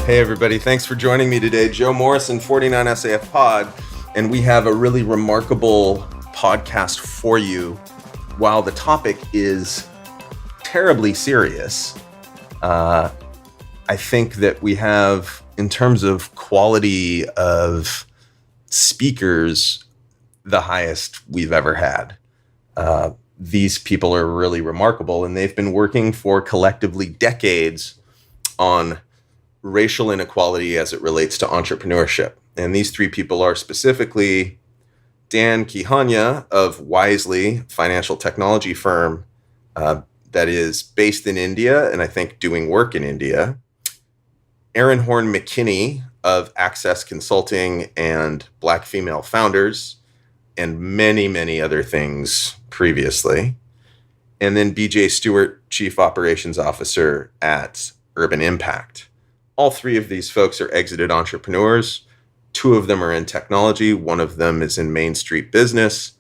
Hey everybody, thanks for joining me today. Joe Morrison, 49SAF Pod, and we have a really remarkable podcast for you. While the topic is terribly serious, I think that we have, in terms of quality of speakers, the highest we've ever had. These people are really remarkable, and they've been working for collectively decades on racial inequality as it relates to entrepreneurship. And these three people are specifically Dan Kihanya of Wisely, financial technology firm that is based in India and I think doing work in India. Erin Horne McKinney of Access Consulting and Black Female Founders, and many, many other things previously. And then BJ Stewart, Chief Operations Officer at Urban Impact. All three of these folks are exited entrepreneurs. Two of them are in technology. One of them is in Main Street business.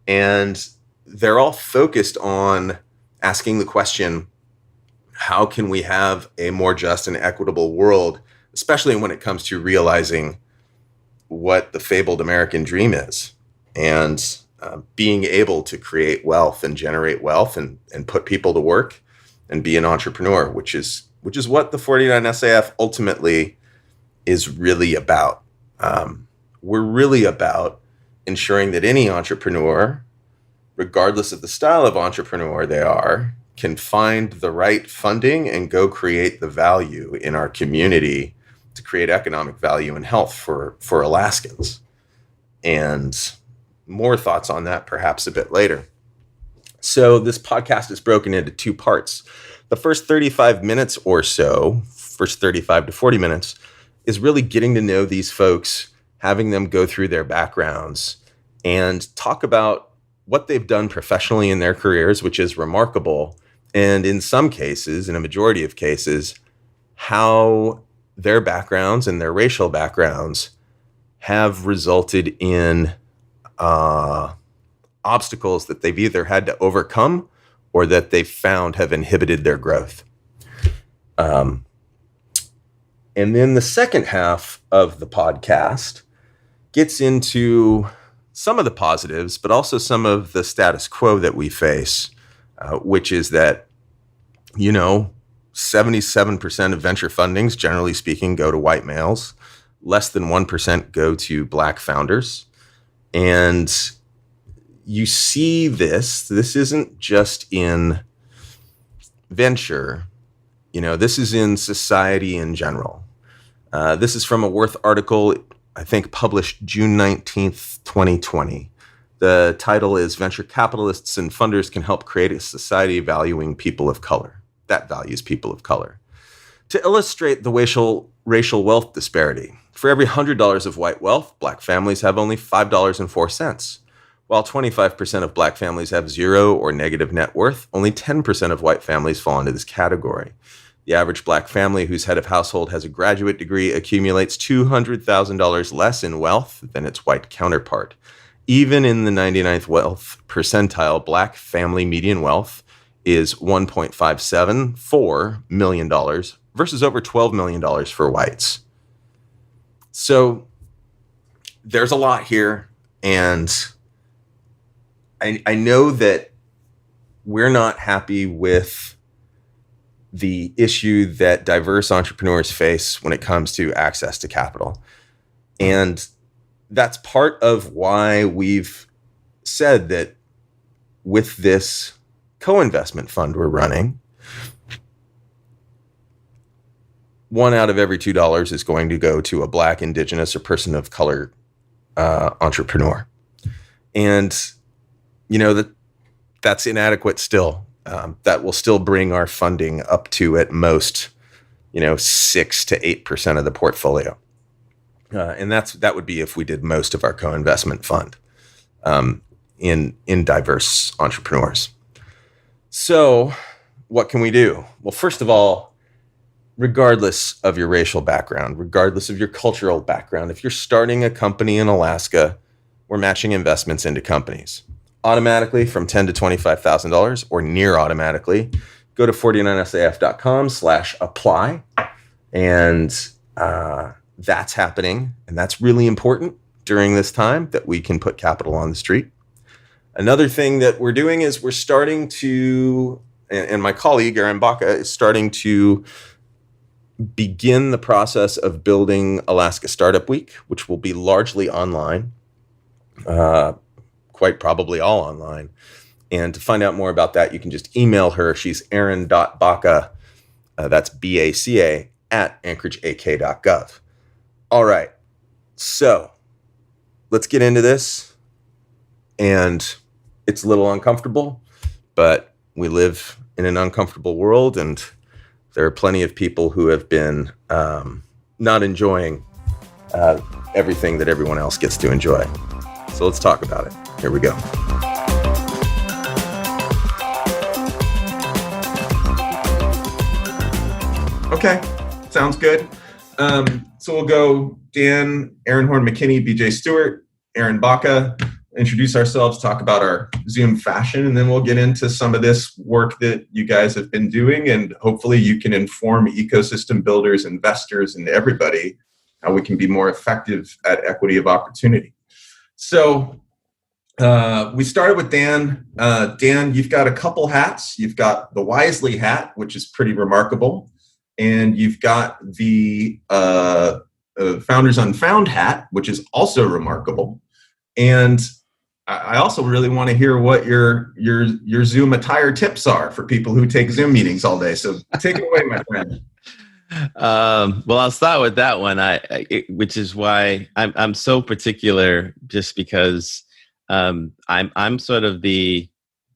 And they're all focused on asking the question, how can we have a more just and equitable world, especially when it comes to realizing what the fabled American dream is, and being able to create wealth and generate wealth and put people to work and be an entrepreneur, which is what the 49SAF ultimately is really about. We're really about ensuring that any entrepreneur, regardless of the style of entrepreneur they are, can find the right funding and go create the value in our community to create economic value and health for Alaskans. And more thoughts on that perhaps a bit later. So this podcast is broken into two parts. The first 35 minutes or so, first 35 to 40 minutes, is really getting to know these folks, having them go through their backgrounds and talk about what they've done professionally in their careers, which is remarkable. And in some cases, in a majority of cases, how their backgrounds and their racial backgrounds have resulted in obstacles that they've either had to overcome or that they've found have inhibited their growth. And then the second half of the podcast gets into some of the positives, but also some of the status quo that we face, which is that, 77% of venture fundings, generally speaking, go to white males. Less than 1% go to Black founders. And you see this isn't just in venture, this is in society in general. This is from a Worth article, I think published June 19th, 2020. The title is Venture Capitalists and Funders Can Help Create a Society Valuing People of Color. That values people of color. To illustrate the racial wealth disparity, for every $100 of white wealth, Black families have only $5.04. While 25% of Black families have zero or negative net worth, only 10% of white families fall into this category. The average Black family whose head of household has a graduate degree accumulates $200,000 less in wealth than its white counterpart. Even in the 99th wealth percentile, Black family median wealth is $1.574 million versus over $12 million for whites. So there's a lot here, and I know that we're not happy with the issue that diverse entrepreneurs face when it comes to access to capital. And that's part of why we've said that with this co-investment fund we're running, $1 out of every $2 is going to go to a Black, Indigenous, or person of color entrepreneur. And, that's inadequate still. That will still bring our funding up to at most, 6 to 8% of the portfolio. And that would be if we did most of our co-investment fund in diverse entrepreneurs. So what can we do? Well, first of all, regardless of your racial background, regardless of your cultural background, if you're starting a company in Alaska, we're matching investments into companies. Automatically from $10,000 to $25,000 or near automatically, go to 49saf.com/apply and That's happening, and that's really important during this time that we can put capital on the street. Another thing that we're doing is we're starting to, and my colleague Erin is starting to begin the process of building Alaska Startup Week, which will be largely online, quite probably all online. And to find out more about that, you can just email her. She's Erin.Baca, that's BACA, at anchorageak.gov. All right, so let's get into this. And it's a little uncomfortable, but we live in an uncomfortable world, and there are plenty of people who have been not enjoying everything that everyone else gets to enjoy. So let's talk about it. Here we go. Okay, sounds good. So we'll go Dan, Erin, Horne, McKinney, BJ Stewart, Erin Baca, introduce ourselves, talk about our Zoom fashion, and then we'll get into some of this work that you guys have been doing, and hopefully you can inform ecosystem builders, investors, and everybody how we can be more effective at equity of opportunity. So we started with Dan. Dan, you've got a couple hats. You've got the Wisely hat, which is pretty remarkable. And you've got the Founders Unfound hat, which is also remarkable. And I also really want to hear what your Zoom attire tips are for people who take Zoom meetings all day. So take it away, my friend. Well, I'll start with that one, which is why I'm so particular, just because I'm sort of the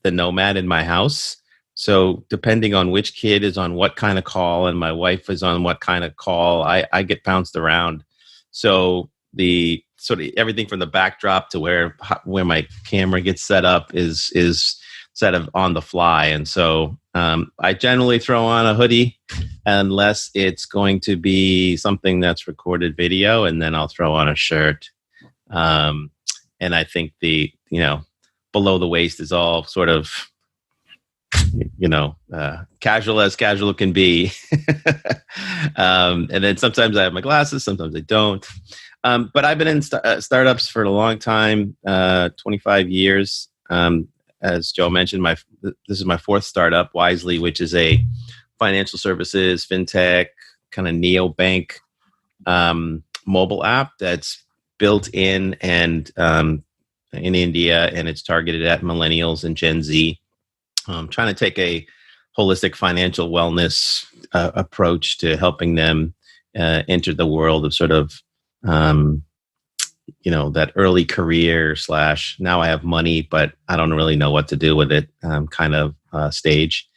nomad in my house. So depending on which kid is on what kind of call and my wife is on what kind of call, I get bounced around. So the sort of everything from the backdrop to where my camera gets set up is set up on the fly. And so I generally throw on a hoodie unless it's going to be something that's recorded video, and then I'll throw on a shirt. And I think the below the waist is all sort of casual as casual can be. And then sometimes I have my glasses, sometimes I don't. But I've been in startups for a long time, 25 years. As Joe mentioned, this is my fourth startup, Wisely, which is a financial services, fintech, kind of neobank mobile app that's built in and in India, and it's targeted at millennials and Gen Z. Trying to take a holistic financial wellness approach to helping them enter the world of sort of, that early career / now I have money, but I don't really know what to do with it kind of stage.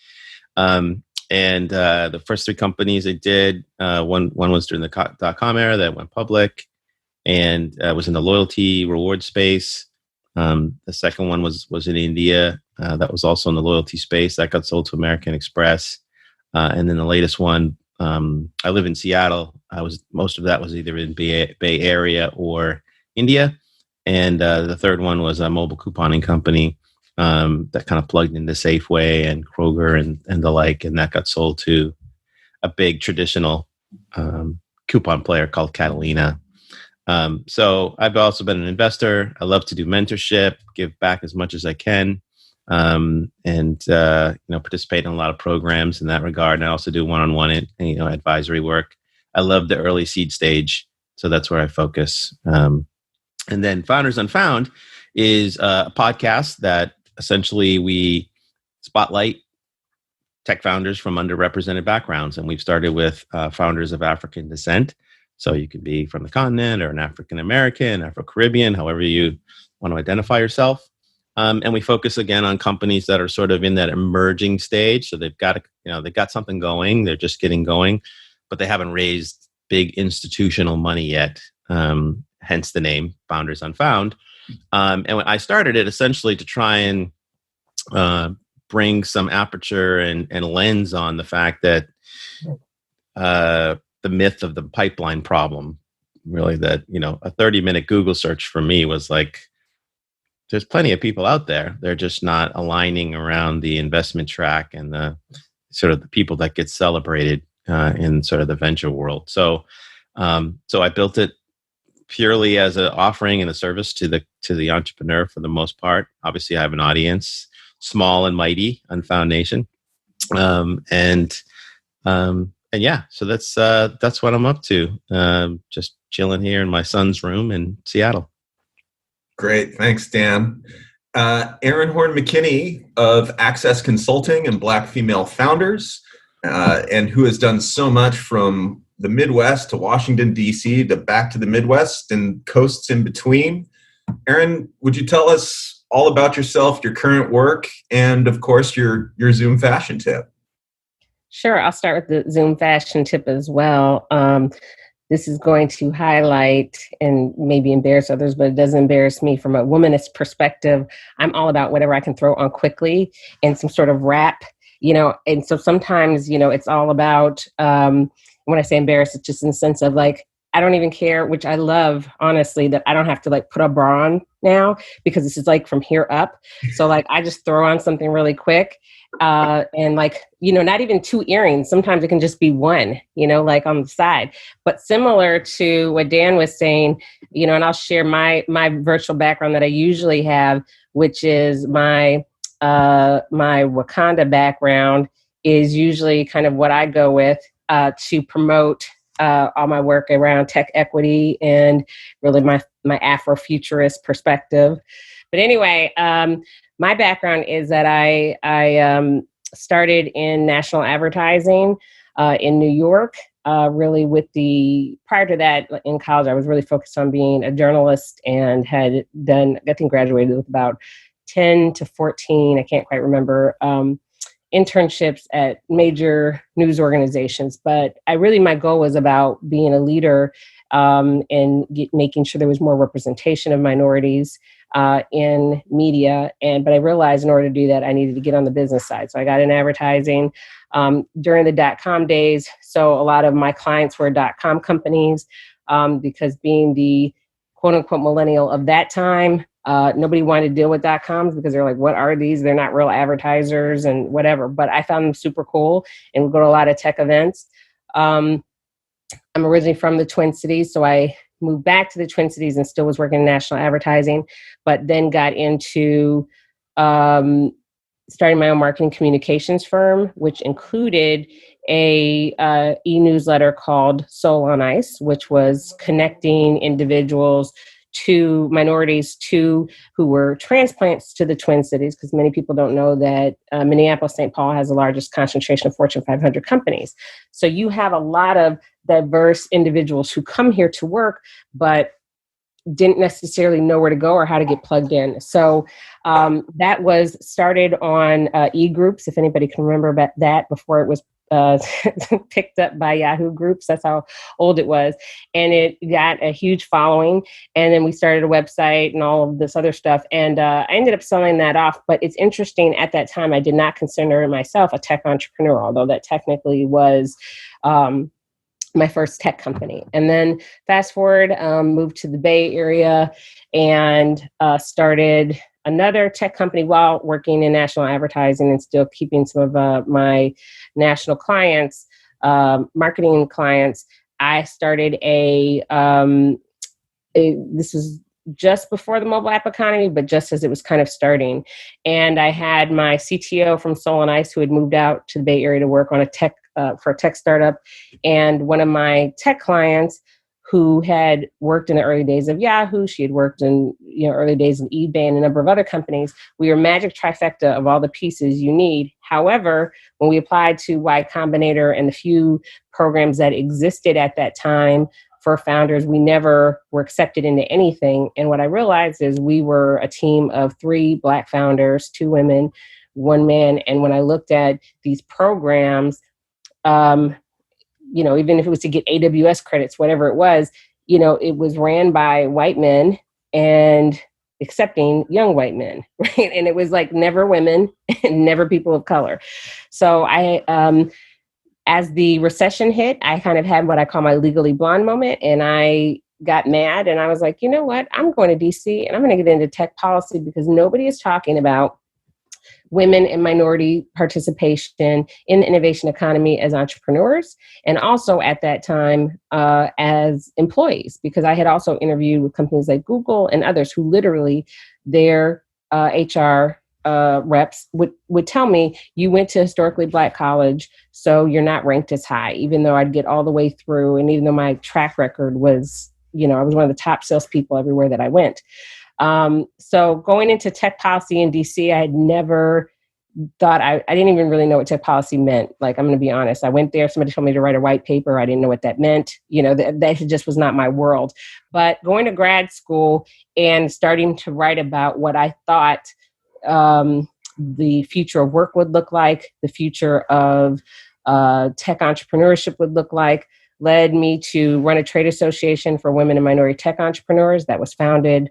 And the first three companies I did, one was during the .com era that went public, and was in the loyalty reward space. The second one was in India. That was also in the loyalty space. That got sold to American Express. And then the latest one, I live in Seattle. Most of that was either in Bay Area or India. And the third one was a mobile couponing company that kind of plugged into Safeway and Kroger and the like. And that got sold to a big traditional coupon player called Catalina. So I've also been an investor. I love to do mentorship, give back as much as I can, and participate in a lot of programs in that regard. And I also do one-on-one, advisory work. I love the early seed stage, so that's where I focus. And then Founders Unfound is a podcast that essentially we spotlight tech founders from underrepresented backgrounds, and we've started with founders of African descent. So you could be from the continent or an African American, Afro-Caribbean, however you want to identify yourself. And we focus again on companies that are sort of in that emerging stage. So they've got something going, they're just getting going, but they haven't raised big institutional money yet. Hence the name Founders Unfound. And when I started it essentially to try and bring some aperture and lens on the fact that the myth of the pipeline problem, really, that, a 30-minute Google search for me was like, there's plenty of people out there. They're just not aligning around the investment track and the sort of the people that get celebrated in sort of the venture world. So So I built it purely as an offering and a service to the entrepreneur for the most part. Obviously, I have an audience, small and mighty, Unfound Nation, and yeah. So that's what I'm up to. Just chilling here in my son's room in Seattle. Great, thanks, Dan. Erin Horne McKinney of Access Consulting and Black Female Founders, and who has done so much from the Midwest to Washington, D.C. to back to the Midwest and coasts in between. Erin, would you tell us all about yourself, your current work, and of course, your Zoom fashion tip? Sure. I'll start with the Zoom fashion tip as well. This is going to highlight and maybe embarrass others, but it doesn't embarrass me from a womanist perspective. I'm all about whatever I can throw on quickly and some sort of wrap, and so sometimes, it's all about, when I say embarrass, it's just in the sense of like, I don't even care, which I love, honestly, that I don't have to like put a bra on now because this is like from here up. So like, I just throw on something really quick. And like, not even 2 earrings. Sometimes it can just be one, like on the side. But similar to what Dan was saying, and I'll share my virtual background that I usually have, which is my Wakanda background is usually kind of what I go with to promote all my work around tech equity and really my Afrofuturist perspective. But anyway, my background is that I started in national advertising in New York, really prior to that in college, I was really focused on being a journalist and had done, I think graduated with about 10 to 14, I can't quite remember, internships at major news organizations. But my goal was about being a leader and making sure there was more representation of minorities in media. But I realized in order to do that, I needed to get on the business side. So I got in advertising during the .com days. So a lot of my clients were .com companies because being the quote unquote millennial of that time, nobody wanted to deal with .coms because they're like, what are these? They're not real advertisers and whatever. But I found them super cool and would go to a lot of tech events. I'm originally from the Twin Cities, so I moved back to the Twin Cities and still was working in national advertising, but then got into starting my own marketing communications firm, which included a e-newsletter called Soul on Ice, which was connecting individuals to minorities who were transplants to the Twin Cities, because many people don't know that Minneapolis, St. Paul has the largest concentration of Fortune 500 companies. So you have a lot of diverse individuals who come here to work, but didn't necessarily know where to go or how to get plugged in. So that was started on e-groups, if anybody can remember that, before it was picked up by Yahoo Groups. That's how old it was. And it got a huge following. And then we started a website and all of this other stuff. And I ended up selling that off. But it's interesting, at that time, I did not consider myself a tech entrepreneur, although that technically was my first tech company. And then fast forward, moved to the Bay Area and started another tech company while working in national advertising and still keeping some of my national clients, marketing clients. I started this was just before the mobile app economy, but just as it was kind of starting. And I had my CTO from Soul on Ice who had moved out to the Bay Area to work on for a tech startup. And one of my tech clients who had worked in the early days of Yahoo, she had worked in early days of eBay and a number of other companies. We were magic trifecta of all the pieces you need. However, when we applied to Y Combinator and the few programs that existed at that time for founders, we never were accepted into anything. And what I realized is we were a team of 3 Black founders, 2 women, 1 man. And when I looked at these programs, even if it was to get AWS credits, whatever it was, it was ran by white men and accepting young white men, right? And it was like never women and never people of color. So as the recession hit, I kind of had what I call my Legally Blonde moment. And I got mad and I was like, you know what? I'm going to DC and I'm going to get into tech policy because nobody is talking about women and minority participation in the innovation economy as entrepreneurs, and also at that time as employees, because I had also interviewed with companies like Google and others who literally their HR reps would tell me, you went to historically Black college, so you're not ranked as high, even though I'd get all the way through. And even though my track record was, I was one of the top salespeople everywhere that I went. So going into tech policy in DC, I had never thought, I didn't even really know what tech policy meant. Like, I'm going to be honest. I went there, somebody told me to write a white paper. I didn't know what that meant. That just was not my world. But going to grad school and starting to write about what I thought the future of work would look like, the future of tech entrepreneurship would look like, led me to run a trade association for women and minority tech entrepreneurs that was founded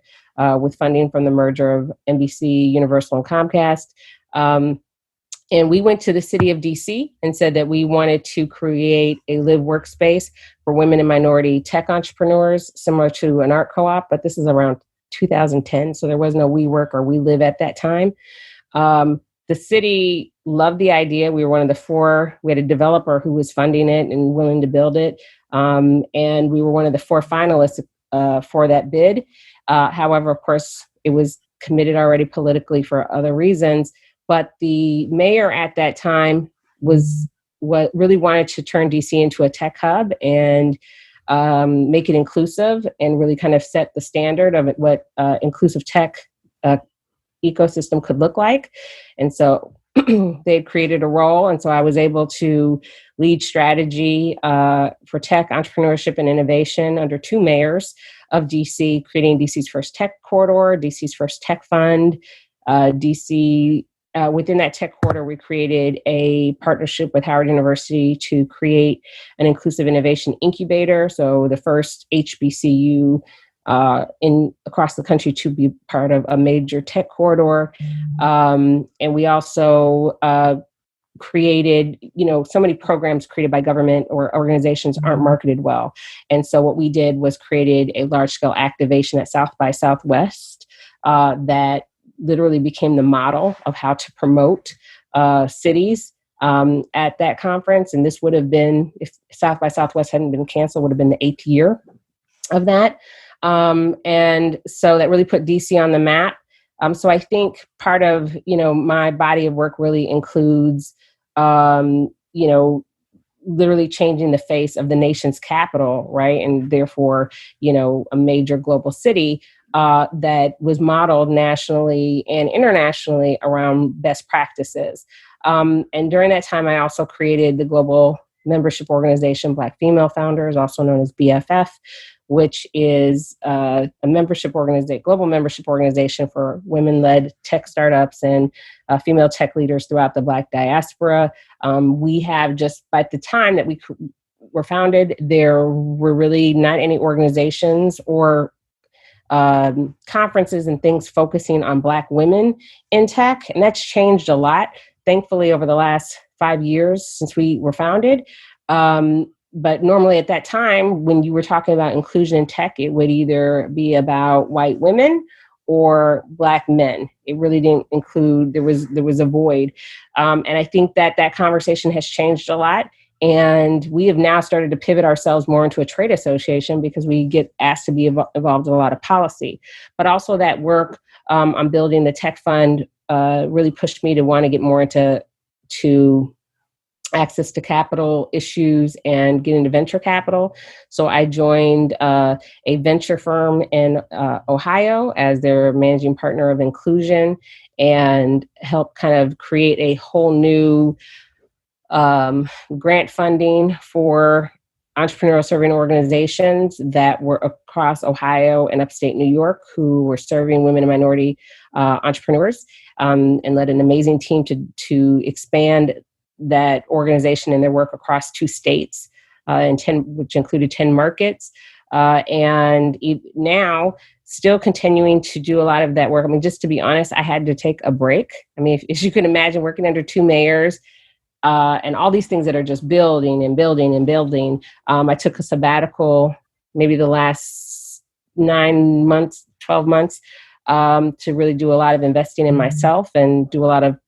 with funding from the merger of NBC, Universal, and Comcast. And we went to the city of DC and said that we wanted to create a live workspace for women and minority tech entrepreneurs, similar to an art co-op, but this is around 2010. So there was no WeWork or WeLive at that time. The city loved the idea. We were one of the 4. We had a developer who was funding it and willing to build it. And we were one of the 4 finalists for that bid. However, of course, it was committed already politically for other reasons. But the mayor at that time was what really wanted to turn DC into a tech hub and make it inclusive and really kind of set the standard of what inclusive tech ecosystem could look like. And so they had created a role. And so I was able to lead strategy for tech entrepreneurship and innovation under 2 mayors of DC, creating DC's first tech corridor, DC's first tech fund, DC. Within that tech corridor, we created a partnership with Howard University to create an inclusive innovation incubator. So the first HBCU across the country to be part of a major tech corridor. And we also created, so many programs created by government or organizations aren't marketed well. And so what we did was created a large scale activation at South by Southwest that literally became the model of how to promote cities at that conference. And this would have been, if South by Southwest hadn't been canceled, would have been the 8th year of that. And so that really put DC on the map. So I think part of, my body of work really includes, literally changing the face of the nation's capital, right? And therefore, a major global city that was modeled nationally and internationally around best practices. And during that time, I also created the global membership organization, Black Female Founders, also known as BFF, which is a membership organization, global membership organization for women-led tech startups and female tech leaders throughout the Black diaspora. We have just, by the time that we were founded, there were really not any organizations or conferences and things focusing on Black women in tech. And that's changed a lot, thankfully, over the last 5 years since we were founded. But normally at that time, when you were talking about inclusion in tech, it would either be about white women or Black men. It really didn't include, there was a void. And I think that conversation has changed a lot. And we have now started to pivot ourselves more into a trade association because we get asked to be involved in a lot of policy. But also that work on building the tech fund really pushed me to want to get more into access to capital issues and get into venture capital. So I joined a venture firm in Ohio as their managing partner of inclusion and helped kind of create a whole new grant funding for entrepreneurial serving organizations that were across Ohio and upstate New York who were serving women and minority entrepreneurs, and led an amazing team to expand that organization and their work across 2 states, which included 10 markets. And now still continuing to do a lot of that work. I mean, just to be honest, I had to take a break. I mean, if you can imagine working under 2 mayors, and all these things that are just building and building and building. I took a sabbatical, maybe the last 9 months, 12 months, to really do a lot of investing in myself and do a lot of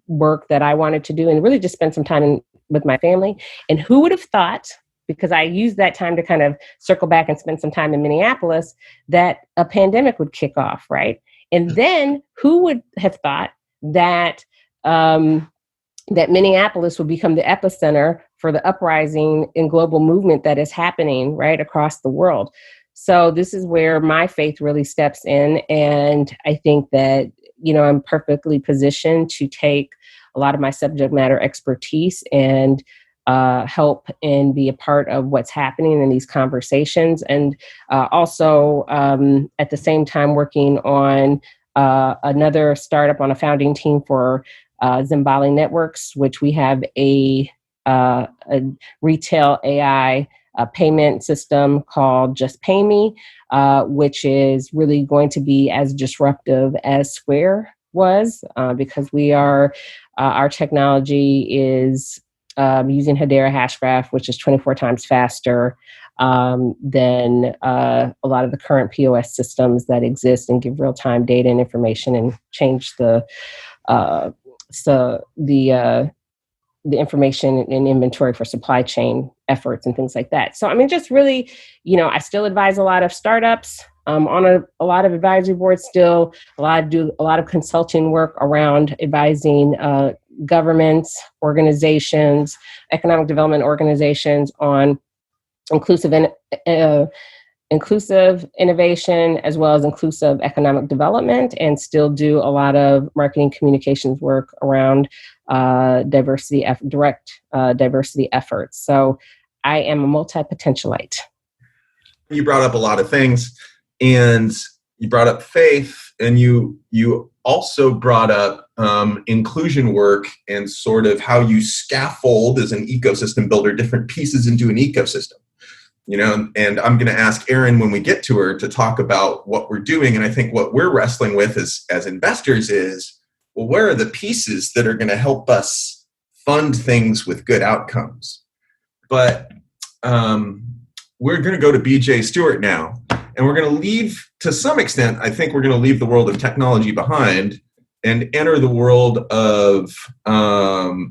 work that I wanted to do and really just spend some time with my family. And who would have thought, because I used that time to kind of circle back and spend some time in Minneapolis, that a pandemic would kick off, right? And then who would have thought that that Minneapolis would become the epicenter for the uprising and global movement that is happening right across the world. So this is where my faith really steps in. And I think that, I'm perfectly positioned to take a lot of my subject matter expertise and help and be a part of what's happening in these conversations. And also at the same time working on another startup on a founding team for Zimbali Networks, which we have a retail AI payment system called Just Pay Me, which is really going to be as disruptive as Square was, because we are our technology is using Hedera Hashgraph, which is 24 times faster than a lot of the current POS systems that exist and give real-time data and information and change the information and inventory for supply chain efforts and things like that. So, just really, I still advise a lot of startups on a lot of advisory boards still, do a lot of consulting work around advising governments, organizations, economic development organizations on inclusive innovation as well as inclusive economic development, and still do a lot of marketing communications work around direct diversity efforts. So I am a multi-potentialite. You brought up a lot of things, and you brought up faith, and you also brought up inclusion work and sort of how you scaffold as an ecosystem builder different pieces into an ecosystem. And I'm going to ask Erin when we get to her to talk about what we're doing. And I think what we're wrestling with as investors is, well, where are the pieces that are going to help us fund things with good outcomes? But we're going to go to BJ Stewart now, and we're going to leave, to some extent, I think we're going to leave the world of technology behind and enter the world of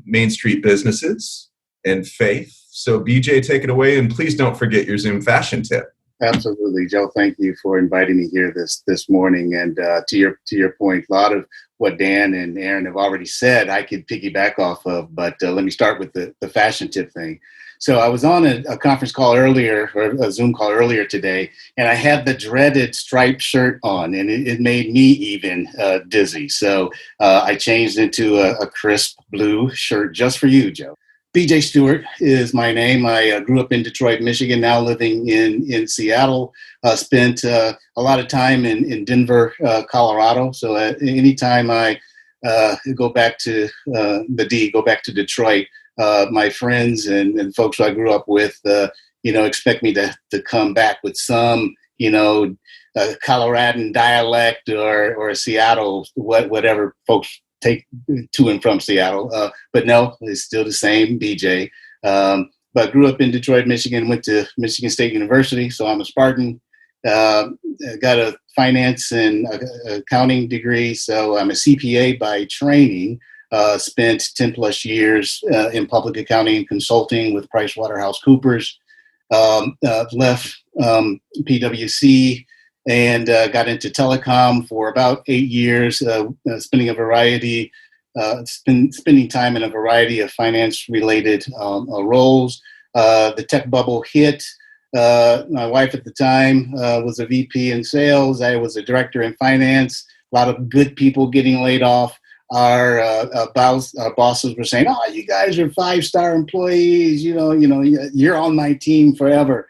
Main Street businesses and faith. So BJ, take it away, and please don't forget your Zoom fashion tip. Absolutely, Joe. Thank you for inviting me here this morning. And to your point, a lot of what Dan and Erin have already said, I could piggyback off of. But let me start with the fashion tip thing. So I was on a conference call earlier, or a Zoom call earlier today, and I had the dreaded striped shirt on, and it made me even dizzy. So I changed into a crisp blue shirt just for you, Joe. BJ Stewart is my name. I grew up in Detroit, Michigan, now living in Seattle. Spent a lot of time in Denver, Colorado. So anytime I go back to Detroit, my friends and folks who I grew up with, expect me to come back with some, Coloradan dialect or Seattle, whatever folks take to and from Seattle. But no, it's still the same, BJ. But grew up in Detroit, Michigan, went to Michigan State University, so I'm a Spartan. Got a finance and accounting degree, so I'm a CPA by training. Spent 10 plus years in public accounting and consulting with PricewaterhouseCoopers. Left PwC and got into telecom for about 8 years, spending time in a variety of finance-related roles. The tech bubble hit. My wife at the time was a VP in sales. I was a director in finance. A lot of good people getting laid off. Our bosses were saying, "Oh, you guys are 5-star employees. You're on my team forever."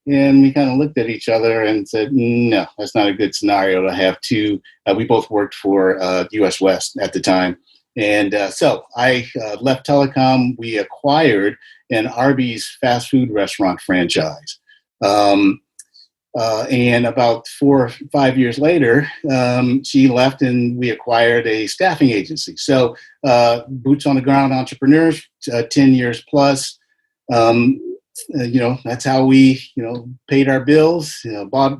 And we kind of looked at each other and said, "No, that's not a good scenario to have two." We both worked for US West at the time, and so I left telecom. We acquired an Arby's fast food restaurant franchise. And about 4 or 5 years later, she left and we acquired a staffing agency. So boots on the ground entrepreneurs, 10 years plus. that's how we, paid our bills, bought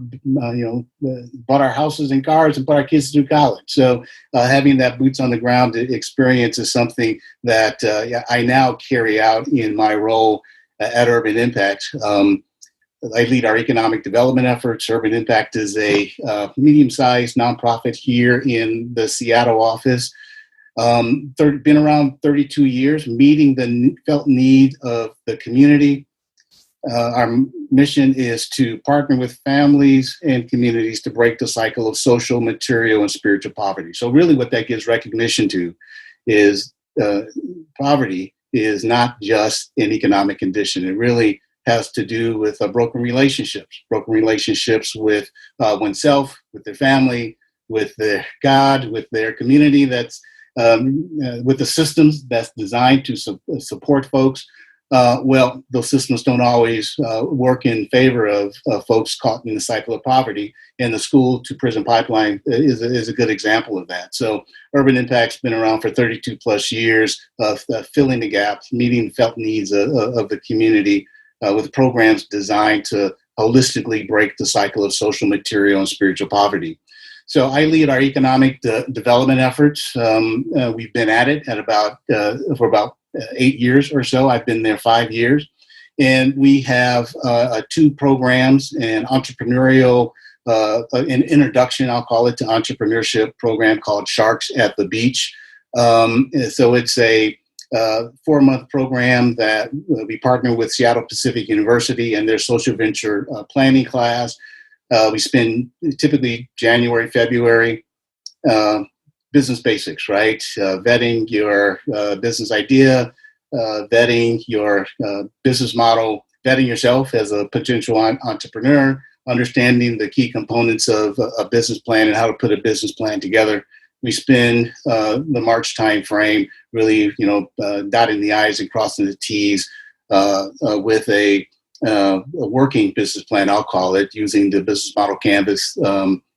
our houses and cars and put our kids through college. So having that boots on the ground experience is something that I now carry out in my role at Urban Impact. I lead our economic development efforts. Urban Impact is a medium-sized nonprofit here in the Seattle office. Been around 32 years, meeting the felt need of the community. Our mission is to partner with families and communities to break the cycle of social, material, and spiritual poverty. So really what that gives recognition to is poverty is not just an economic condition. It really has to do with broken relationships with oneself, with their family, with their God, with their community, that's with the systems that's designed to support folks. Those systems don't always work in favor of folks caught in the cycle of poverty, and the school to prison pipeline is a good example of that. So Urban Impact's been around for 32 plus years of filling the gaps, meeting felt needs of the community with programs designed to holistically break the cycle of social, material, and spiritual poverty. So I lead our economic development efforts. We've been at it for about 8 years or so. I've been there 5 years. And we have 2 programs, an entrepreneurial, an introduction, I'll call it, to entrepreneurship program called Sharks at the Beach. So it's a 4-month program that we partner with Seattle Pacific University and their social venture planning class. We spend typically January, February, business basics, right? Vetting your business idea, vetting your business model, vetting yourself as a potential entrepreneur, understanding the key components of a business plan and how to put a business plan together. We spend the March timeframe really, dotting the I's and crossing the T's with a working business plan, I'll call it, using the business model canvas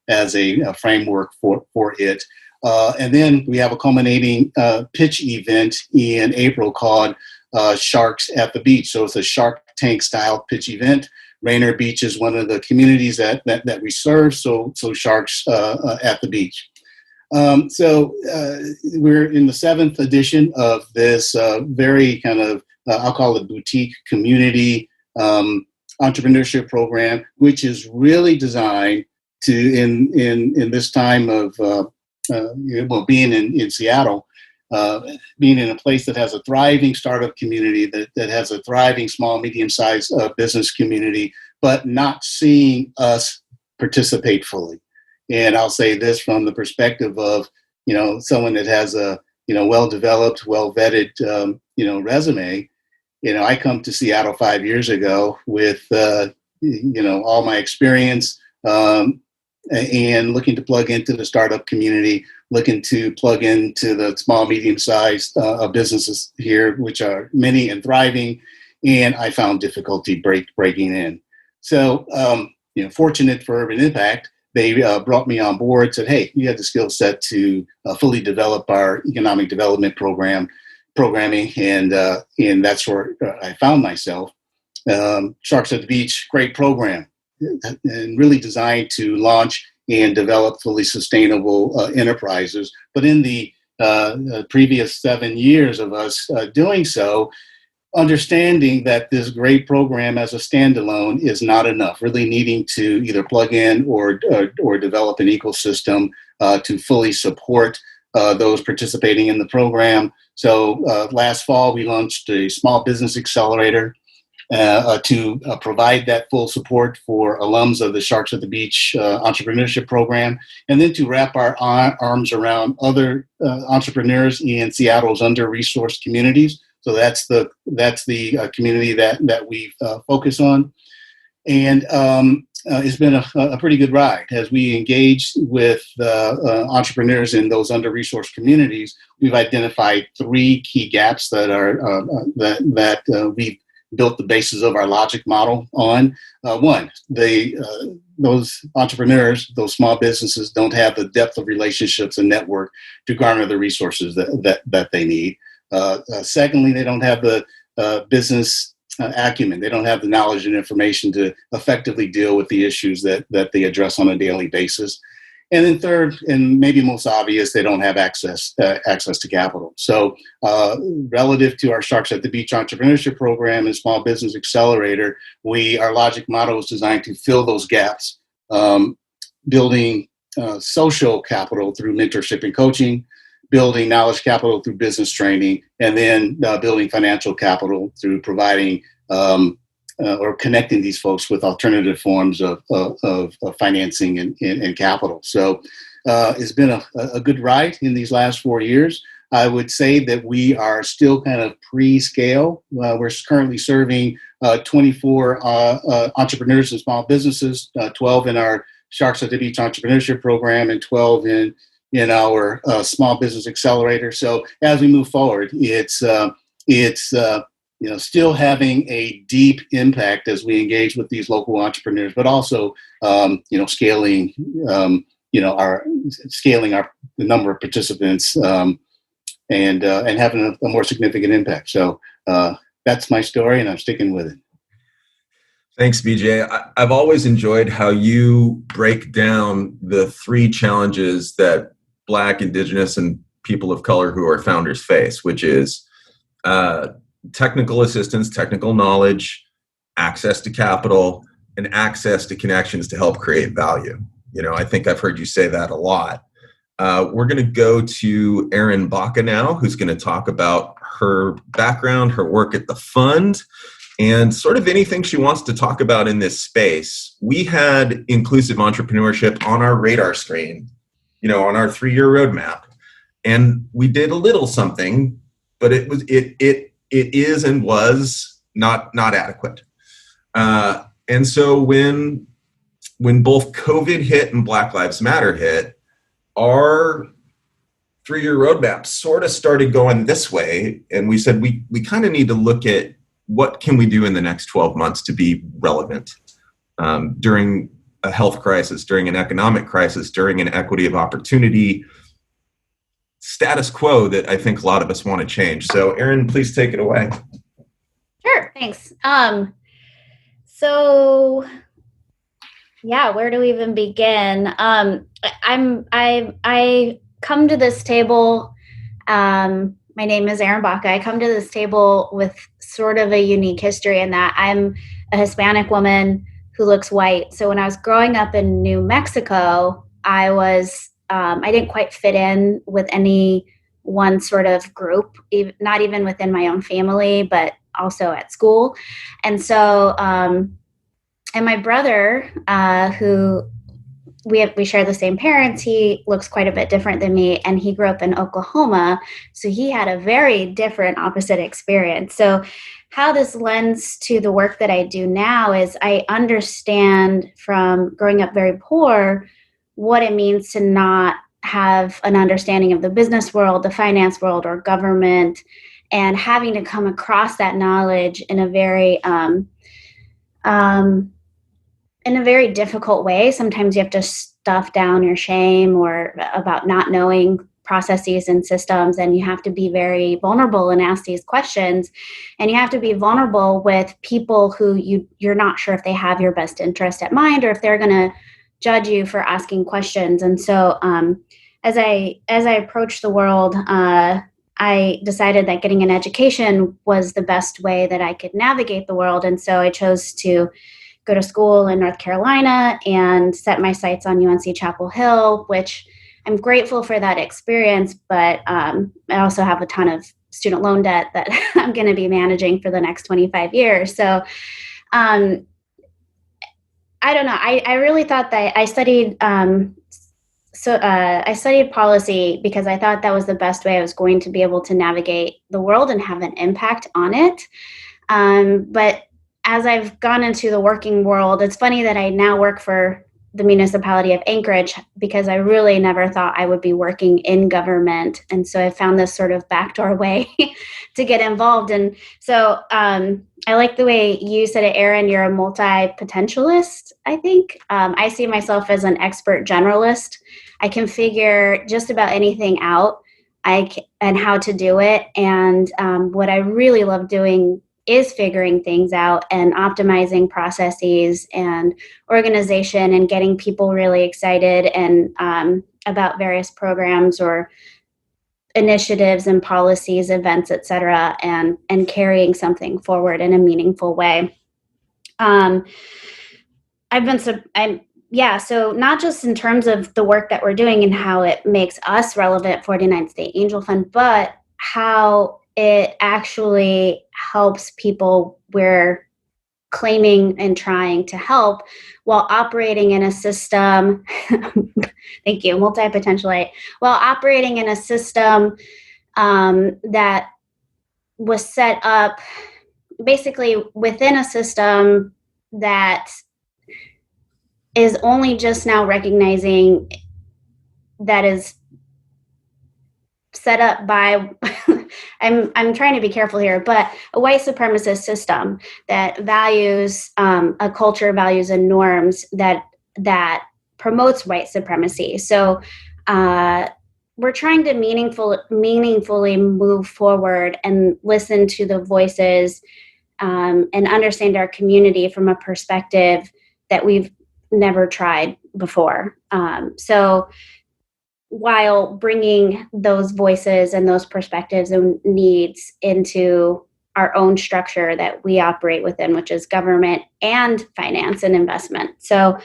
as a framework for it. And then we have a culminating pitch event in April called Sharks at the Beach. So it's a Shark Tank style pitch event. Rainier Beach is one of the communities that we serve. So Sharks at the Beach. So we're in the 7th edition of this very kind of, I'll call it boutique community entrepreneurship program, which is really designed to, in this time of, being in Seattle, being in a place that has a thriving startup community, that has a thriving small, medium-sized business community, but not seeing us participate fully. And I'll say this from the perspective of, someone that has a, well-developed, well-vetted, resume. I come to Seattle 5 years ago with, all my experience and looking to plug into the startup community, looking to plug into the small, medium-sized businesses here, which are many and thriving. And I found difficulty breaking in. So, fortunate for Urban Impact, they brought me on board, said, hey, you have the skill set to fully develop our economic development programming. And that's where I found myself. Sharks at the Beach, great program, and really designed to launch and develop fully sustainable enterprises. But in the previous 7 years of us doing so, understanding that this great program as a standalone is not enough, really needing to either plug in or develop an ecosystem to fully support those participating in the program. So last fall, we launched a small business accelerator to provide that full support for alums of the Sharks at the Beach entrepreneurship program, and then to wrap our arms around other entrepreneurs in Seattle's under-resourced communities. So that's the community that we focus on, and it's been a pretty good ride as we engage with entrepreneurs in those under-resourced communities. We've identified 3 key gaps that are that we've built the basis of our logic model on. One, those entrepreneurs, those small businesses, don't have the depth of relationships and network to garner the resources that they need. Secondly, they don't have the business acumen. They don't have the knowledge and information to effectively deal with the issues that they address on a daily basis. And then third, and maybe most obvious, they don't have access to capital. So relative to our Sharks at the Beach Entrepreneurship Program and Small Business Accelerator, our Logic model is designed to fill those gaps, building social capital through mentorship and coaching, building knowledge capital through business training, and then building financial capital through providing or connecting these folks with alternative forms of financing and capital. So it's been a good ride in these last 4 years. I would say that we are still kind of pre-scale. We're currently serving 24 entrepreneurs and small businesses, 12 in our Sharks at the Beach Entrepreneurship Program and 12 in our Small Business Accelerator. So as we move forward, it's still having a deep impact as we engage with these local entrepreneurs, but also scaling the number of participants and having a more significant impact. So that's my story, and I'm sticking with it. Thanks, BJ. I've always enjoyed how you break down the three challenges that Black, Indigenous, and people of color who are founders face, which is technical assistance, technical knowledge, access to capital, and access to connections to help create value. I think I've heard you say that a lot. We're going to go to Erin Baca now, who's going to talk about her background, her work at the fund, and sort of anything she wants to talk about in this space. We had inclusive entrepreneurship on our radar screen, on our 3-year roadmap. And we did a little something, but it is and was not adequate. And so when both COVID hit and Black Lives Matter hit, our 3-year roadmap sort of started going this way. And we said, we kind of need to look at what can we do in the next 12 months to be relevant during a health crisis, during an economic crisis, during an equity of opportunity status quo that I think a lot of us want to change. So Erin, please take it away. Sure, thanks. Where do we even begin? I come to this table. My name is Erin Baca. I come to this table with sort of a unique history in that I'm a Hispanic woman who looks white. So when I was growing up in New Mexico, I didn't quite fit in with any one sort of group, not even within my own family, but also at school. And so, and my brother, who we share the same parents, he looks quite a bit different than me, and he grew up in Oklahoma. So he had a very different opposite experience. So how this lends to the work that I do now is I understand from growing up very poor what it means to not have an understanding of the business world, the finance world, or government, and having to come across that knowledge in a very difficult way. Sometimes you have to stuff down your shame or about not knowing processes and systems, and you have to be very vulnerable and ask these questions. And you have to be vulnerable with people who you're not sure if they have your best interest at mind or if they're going to judge you for asking questions. And so as I approached the world, I decided that getting an education was the best way that I could navigate the world. And so I chose to go to school in North Carolina and set my sights on UNC Chapel Hill, which I'm grateful for that experience, but I also have a ton of student loan debt that I'm going to be managing for the next 25 years. So I don't know. I really thought that I studied I studied policy because I thought that was the best way I was going to be able to navigate the world and have an impact on it. But as I've gone into the working world, it's funny that I now work for the municipality of Anchorage because I really never thought I would be working in government. And so I found this sort of backdoor way to get involved. And so I like the way you said it, Erin, you're a multi-potentialist, I think. I see myself as an expert generalist. I can figure just about anything out and how to do it. And what I really love doing is figuring things out and optimizing processes and organization and getting people really excited and about various programs or initiatives and policies, events, et cetera, and carrying something forward in a meaningful way. So not just in terms of the work that we're doing and how it makes us relevant for the United States Angel Fund, but how it actually helps people we're claiming and trying to help while operating in a system. Thank you, multi-potentialite. While operating in a system that was set up basically within a system that is only just now recognizing that is set up by I'm trying to be careful here, but a white supremacist system that values a culture, values, and norms that promotes white supremacy. So we're trying to meaningfully move forward and listen to the voices and understand our community from a perspective that we've never tried before. So while bringing those voices and those perspectives and needs into our own structure that we operate within, which is government and finance and investment. So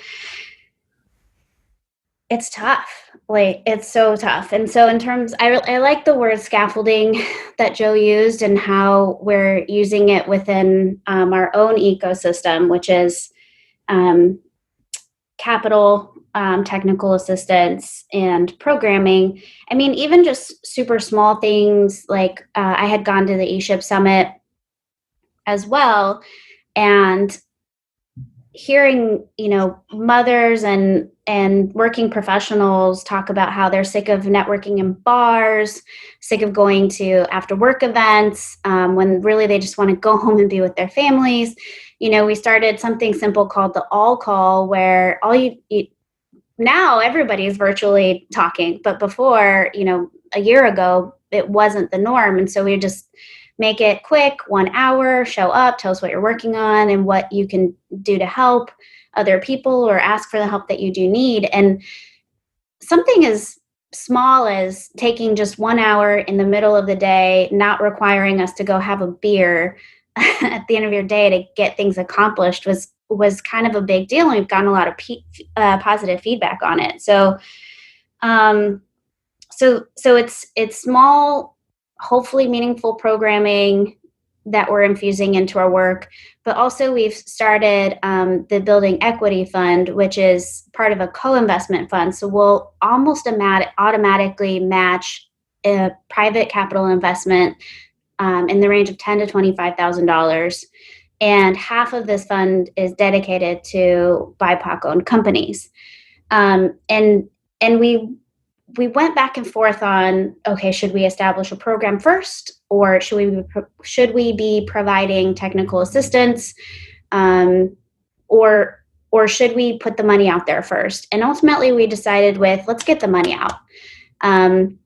it's tough. Like, it's so tough. And so in terms, I like the word scaffolding that Joe used and how we're using it within our own ecosystem, which is capital, technical assistance, and programming. I mean, even just super small things like I had gone to the eShip Summit as well, and hearing, mothers and working professionals talk about how they're sick of networking in bars, sick of going to after work events, when really they just want to go home and be with their families. We started something simple called the All Call, where now everybody's virtually talking, but before, a year ago, it wasn't the norm. And so we just make it quick, 1 hour, show up, tell us what you're working on and what you can do to help other people or ask for the help that you do need. And something as small as taking just 1 hour in the middle of the day, not requiring us to go have a beer at the end of your day to get things accomplished was kind of a big deal. And we've gotten a lot of positive feedback on it. So it's small, hopefully meaningful programming that we're infusing into our work, but also we've started the Building Equity Fund, which is part of a co-investment fund. So we'll almost automatically match a private capital investment in the range of $10,000 to $25,000. And half of this fund is dedicated to BIPOC-owned companies. And we went back and forth on, okay, should we establish a program first, or should we be providing technical assistance, or should we put the money out there first? And ultimately, we decided let's get the money out. And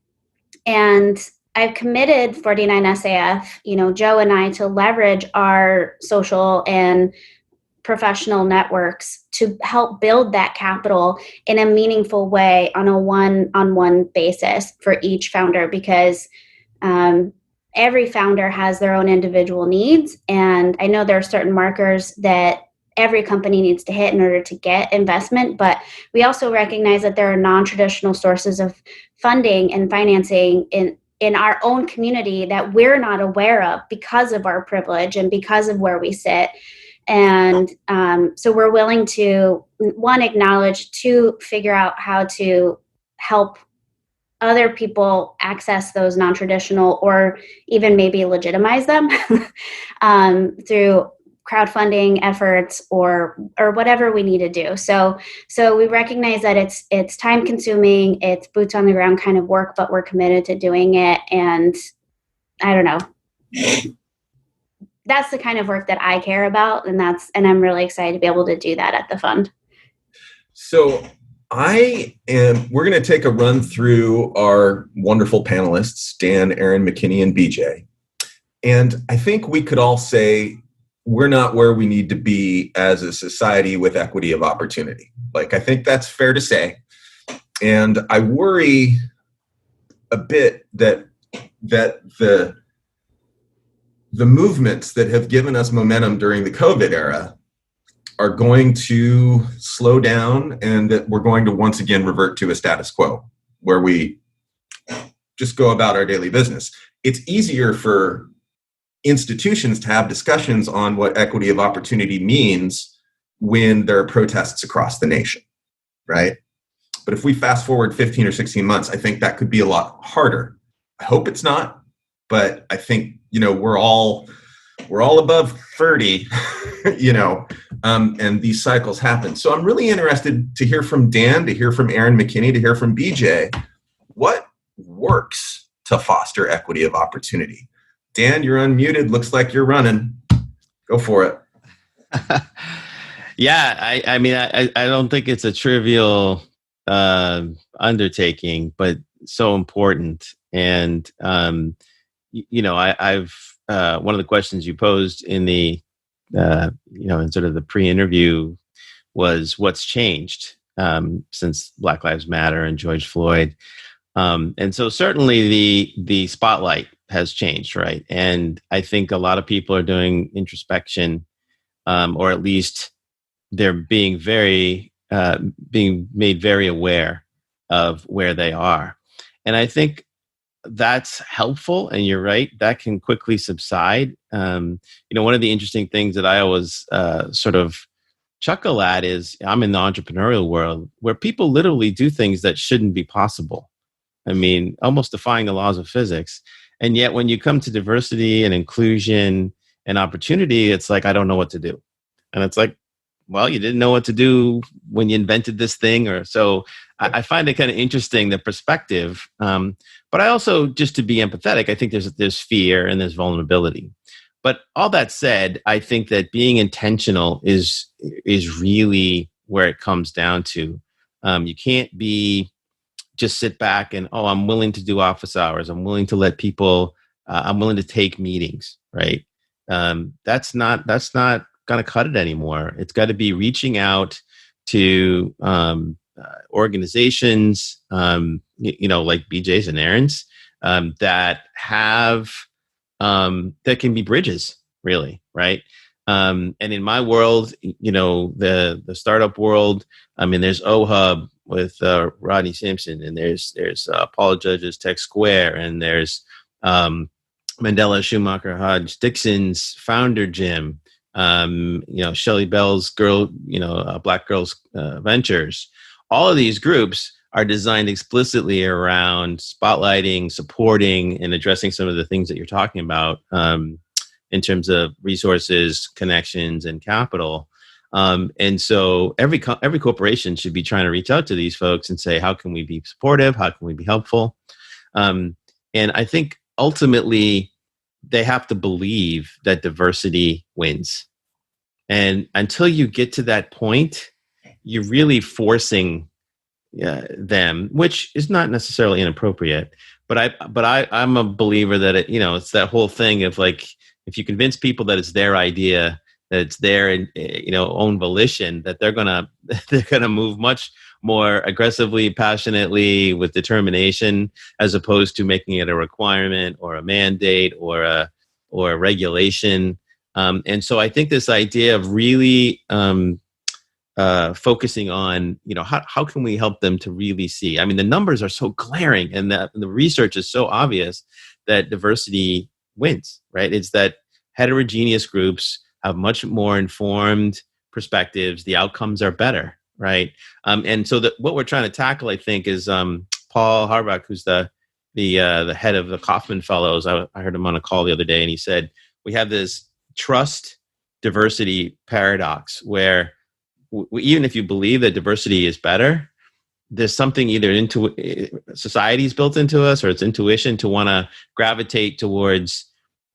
I've committed 49SAF, Joe and I, to leverage our social and professional networks to help build that capital in a meaningful way on a one-on-one basis for each founder, because every founder has their own individual needs. And I know there are certain markers that every company needs to hit in order to get investment, but we also recognize that there are non-traditional sources of funding and financing in our own community that we're not aware of because of our privilege and because of where we sit. And so we're willing to, one, acknowledge, two, figure out how to help other people access those non-traditional or even maybe legitimize them through crowdfunding efforts or whatever we need to do. So we recognize that it's time consuming, it's boots on the ground kind of work, but we're committed to doing it. And I don't know. That's the kind of work that I care about. And I'm really excited to be able to do that at the fund. So we're going to take a run through our wonderful panelists, Dan, Erin, McKinney, and BJ. And I think we could all say we're not where we need to be as a society with equity of opportunity. Like, I think that's fair to say. And I worry a bit that the movements that have given us momentum during the COVID era are going to slow down, and that we're going to once again revert to a status quo where we just go about our daily business. It's easier for institutions to have discussions on what equity of opportunity means when there are protests across the nation, right? But if we fast forward 15 or 16 months, I think that could be a lot harder. I hope it's not, but I think, we're all above 30, and these cycles happen. So I'm really interested to hear from Dan, to hear from Erin McKinney, to hear from BJ. What works to foster equity of opportunity? Dan, you're unmuted. Looks like you're running. Go for it. Yeah, I don't think it's a trivial undertaking, but so important. And I've one of the questions you posed in the in sort of the pre-interview was what's changed since Black Lives Matter and George Floyd. And so certainly the spotlight has changed, right? And I think a lot of people are doing introspection, or at least they're being made very aware of where they are. And I think that's helpful. And you're right, that can quickly subside. One of the interesting things that I always sort of chuckle at is I'm in the entrepreneurial world where people literally do things that shouldn't be possible. I mean, almost defying the laws of physics. And yet when you come to diversity and inclusion and opportunity, it's like, I don't know what to do. And it's like, well, you didn't know what to do when you invented this thing, or so. I find it kind of interesting, the perspective. But I also, just to be empathetic, I think there's fear and there's vulnerability. But all that said, I think that being intentional is really where it comes down to. You can't just sit back and, I'm willing to do office hours. I'm willing to let people. I'm willing to take meetings. Right? That's not going to cut it anymore. It's got to be reaching out to organizations, like BJ's and Erin's, that have that can be bridges, really, right? And in my world, the startup world, there's OHub with Rodney Simpson, and there's Paula Judge's Tech Square, and there's Mandela Schumacher Hodge Dixon's Founder Gym. Shelley Bell's Black Girls Ventures. All of these groups are designed explicitly around spotlighting, supporting, and addressing some of the things that you're talking about in terms of resources, connections, and capital. And so every corporation should be trying to reach out to these folks and say, how can we be supportive? How can we be helpful? And I think ultimately, they have to believe that diversity wins. And until you get to that point, you're really forcing them, which is not necessarily inappropriate. But I'm a believer that it's that whole thing of like, if you convince people that it's their idea, that it's their own volition, that they're gonna move much more aggressively, passionately, with determination, as opposed to making it a requirement or a mandate or a regulation. And so I think this idea of really focusing on, how can we help them to really see? I mean, the numbers are so glaring, and the research is so obvious that diversity wins, right? It's that heterogeneous groups have much more informed perspectives. The outcomes are better. Right. And so what we're trying to tackle, I think, is Paul Harbach, who's the head of the Kauffman Fellows. I heard him on a call the other day, and he said, we have this trust diversity paradox where even if you believe that diversity is better, there's something either into society's built into us, or it's intuition to want to gravitate towards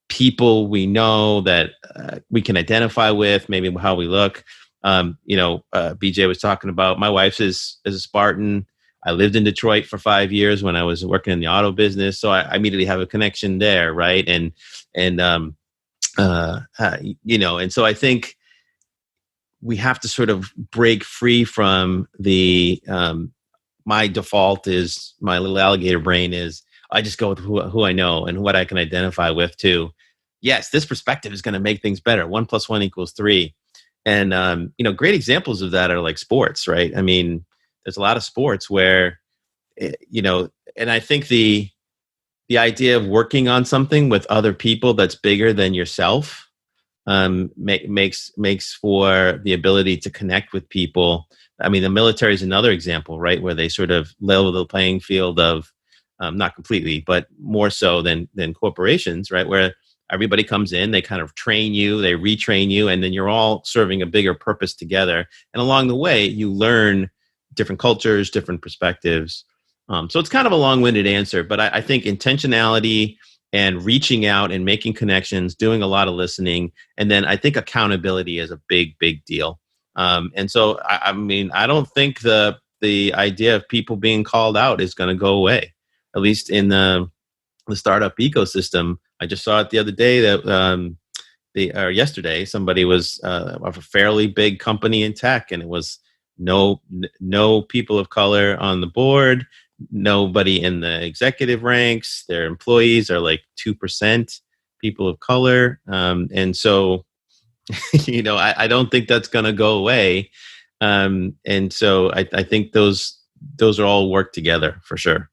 people we know that we can identify with, maybe how we look. BJ was talking about, my wife is a Spartan. I lived in Detroit for 5 years when I was working in the auto business. So I immediately have a connection there. Right. And so I think we have to sort of break free from the, my default is, my little alligator brain is, I just go with who I know and what I can identify with too. Yes, this perspective is going to make things better. 1 + 1 = 3. And, great examples of that are like sports, right? I mean, there's a lot of sports where, and I think the idea of working on something with other people that's bigger than yourself makes for the ability to connect with people. I mean, the military is another example, right? Where they sort of level the playing field of, not completely, but more so than corporations, right? Where everybody comes in, they kind of train you, they retrain you, and then you're all serving a bigger purpose together. And along the way, you learn different cultures, different perspectives. So it's kind of a long-winded answer, but I think intentionality and reaching out and making connections, doing a lot of listening, and then I think accountability is a big, big deal. And so, I mean, I don't think the idea of people being called out is going to go away, at least in the startup ecosystem. I just saw it the other day that yesterday, somebody was of a fairly big company in tech, and it was no people of color on the board, nobody in the executive ranks. Their employees are like 2% people of color. And so, I don't think that's going to go away. And so I think those are all work together for sure.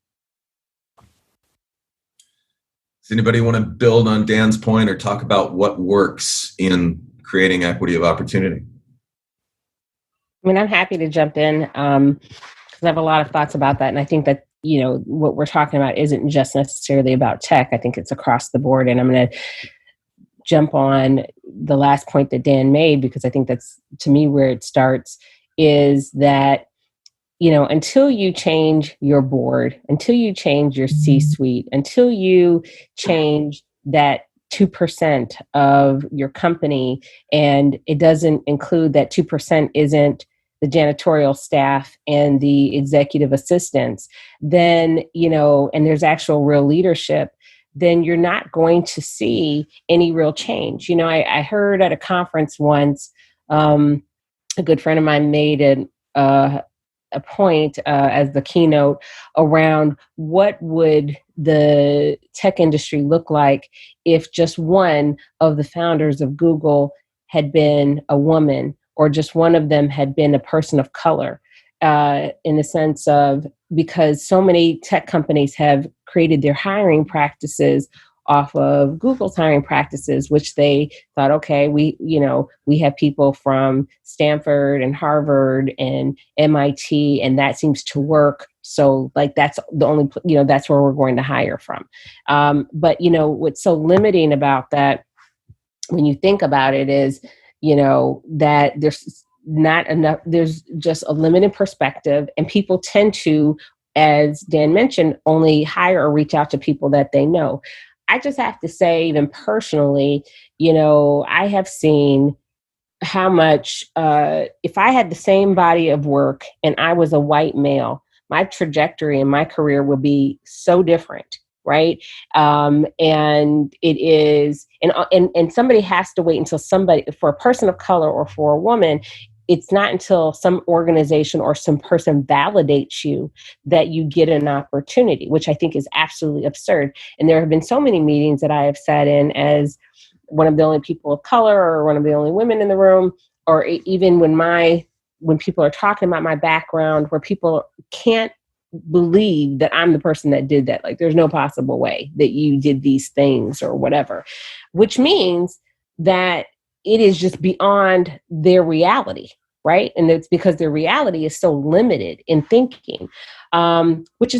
Does anybody want to build on Dan's point or talk about what works in creating equity of opportunity? I mean, I'm happy to jump in because I have a lot of thoughts about that. And I think that, what we're talking about isn't just necessarily about tech. I think it's across the board. And I'm going to jump on the last point that Dan made, because I think that's, to me, where it starts is that, until you change your board, until you change your C-suite, until you change that 2% of your company, and it doesn't include that 2% isn't the janitorial staff and the executive assistants, then, and there's actual real leadership, then you're not going to see any real change. I heard at a conference once, a good friend of mine made a point as the keynote around what would the tech industry look like if just one of the founders of Google had been a woman, or just one of them had been a person of color, in the sense of, because so many tech companies have created their hiring practices off of Google's hiring practices, which they thought, okay, we have people from Stanford and Harvard and MIT, and that seems to work. So like, that's the only, that's where we're going to hire from. But what's so limiting about that, when you think about it, is, that there's not enough, there's just a limited perspective, and people tend to, as Dan mentioned, only hire or reach out to people that they know. I just have to say, even personally, I have seen how much, if I had the same body of work and I was a white male, my trajectory in my career would be so different, right? And it is, and somebody has to wait until somebody, for a person of color or for a woman, it's not until some organization or some person validates you that you get an opportunity, which I think is absolutely absurd. And there have been so many meetings that I have sat in as one of the only people of color, or one of the only women in the room, or even when people are talking about my background, where people can't believe that I'm the person that did that. Like, there's no possible way that you did these things or whatever, which means that it is just beyond their reality, right? And it's because their reality is so limited in thinking, which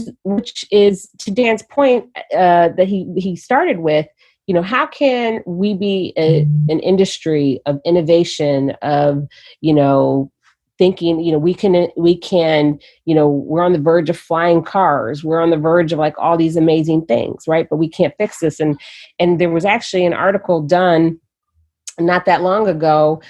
is to Dan's point that he started with. How can we be an industry of innovation, of thinking? We can. We're on the verge of flying cars. We're on the verge of like all these amazing things, right? But we can't fix this. And there was actually an article done not that long ago,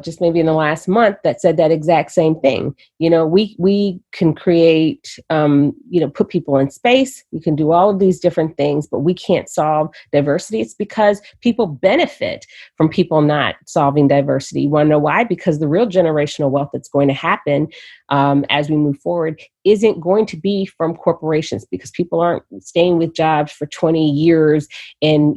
just maybe in the last month, that said that exact same thing. We can create, put people in space. We can do all of these different things, but we can't solve diversity. It's because people benefit from people not solving diversity. You want to know why? Because the real generational wealth that's going to happen as we move forward isn't going to be from corporations, because people aren't staying with jobs for 20 years and,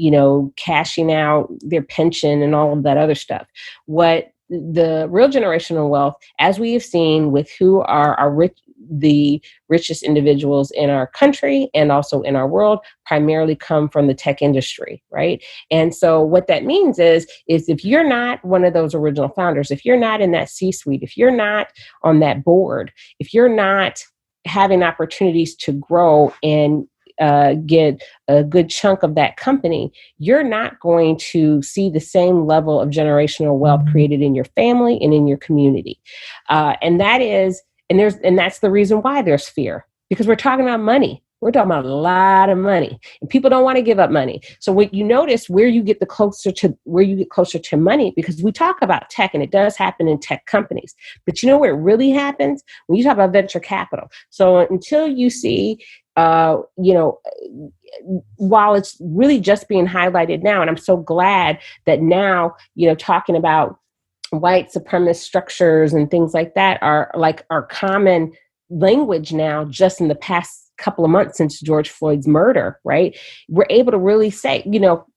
cashing out their pension and all of that other stuff. What the real generational wealth, as we have seen with who are the richest individuals in our country and also in our world, primarily come from the tech industry, right? And so what that means is if you're not one of those original founders, if you're not in that C-suite, if you're not on that board, if you're not having opportunities to grow and get a good chunk of that company, you're not going to see the same level of generational wealth created in your family and in your community. And that's the reason why there's fear, because we're talking about money. We're talking about a lot of money, and people don't want to give up money. So when you notice where you get closer to money, because we talk about tech, and it does happen in tech companies, but you know where it really happens? When you talk about venture capital. So until you see, while it's really just being highlighted now, and I'm so glad that now, talking about white supremacist structures and things like that are common language now, just in the past couple of months since George Floyd's murder, right? We're able to really say,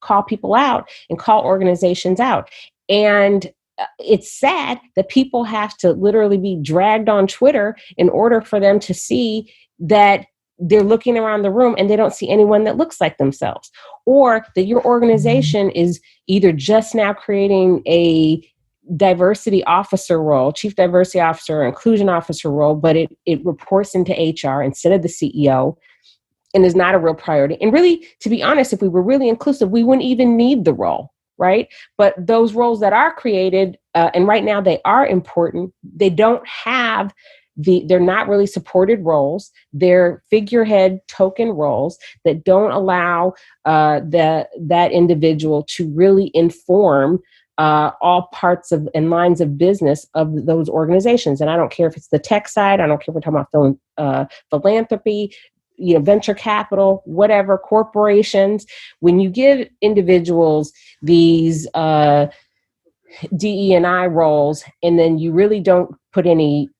call people out and call organizations out. And it's sad that people have to literally be dragged on Twitter in order for them to see that they're looking around the room and they don't see anyone that looks like themselves, or that your organization is either just now creating a diversity officer role, chief diversity officer or inclusion officer role, but it reports into HR instead of the CEO and is not a real priority. And really, to be honest, if we were really inclusive, we wouldn't even need the role, right? But those roles that are created, and right now they are important, they don't have they're not really supported roles. They're figurehead token roles that don't allow that individual to really inform all parts of and lines of business of those organizations. And I don't care if it's the tech side, I don't care if we're talking about philanthropy, venture capital, whatever, corporations. When you give individuals these DE&I roles, and then you really don't put any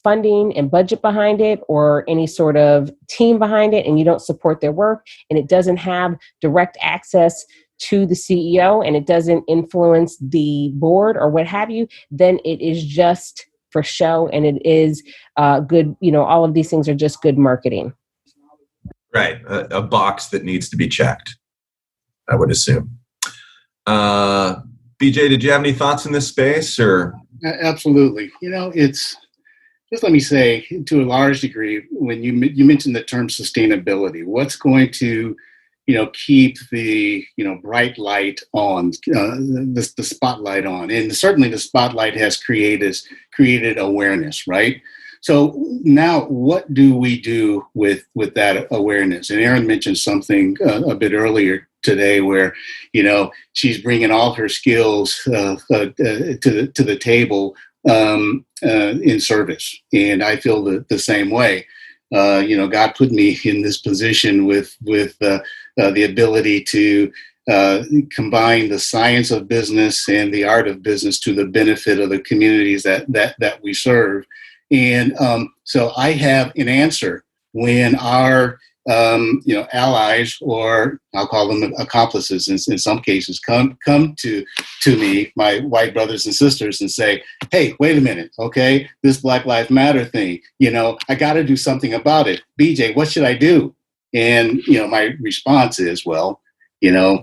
funding and budget behind it or any sort of team behind it, and you don't support their work, and it doesn't have direct access to the CEO, and it doesn't influence the board or what have you, then it is just for show, and it is good. All of these things are just good marketing. Right. A box that needs to be checked, I would assume. BJ, did you have any thoughts in this space? Or Absolutely. It's just, let me say, to a large degree, when you mentioned the term sustainability, what's going to keep the bright light on, the spotlight on, and certainly the spotlight has created awareness, right? So now, what do we do with that awareness? And Erin mentioned something a bit earlier today, where she's bringing all her skills to the table in service, and I feel the same way. God put me in this position with the ability to combine the science of business and the art of business to the benefit of the communities that we serve. And so I have an answer when our allies, or I'll call them accomplices in some cases, come to me, my white brothers and sisters, and say, hey, wait a minute, okay, this Black Lives Matter thing, I got to do something about it. BJ, what should I do? And my response is, well, you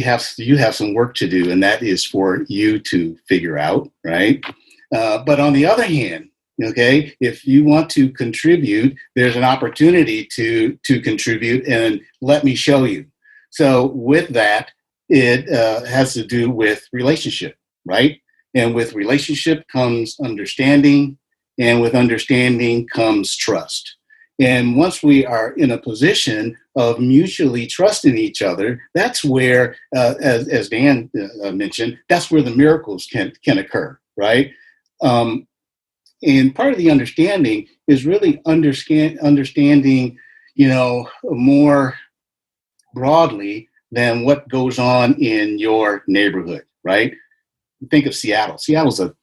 have some work to do, and that is for you to figure out, right? But on the other hand, okay, if you want to contribute, there's an opportunity to contribute, and let me show you. So with that, it has to do with relationship, right? And with relationship comes understanding, and with understanding comes trust. And once we are in a position of mutually trusting each other, that's where, as Dan mentioned, that's where the miracles can occur, right? And part of the understanding is really understanding, more broadly than what goes on in your neighborhood, right? Think of Seattle. Seattle's a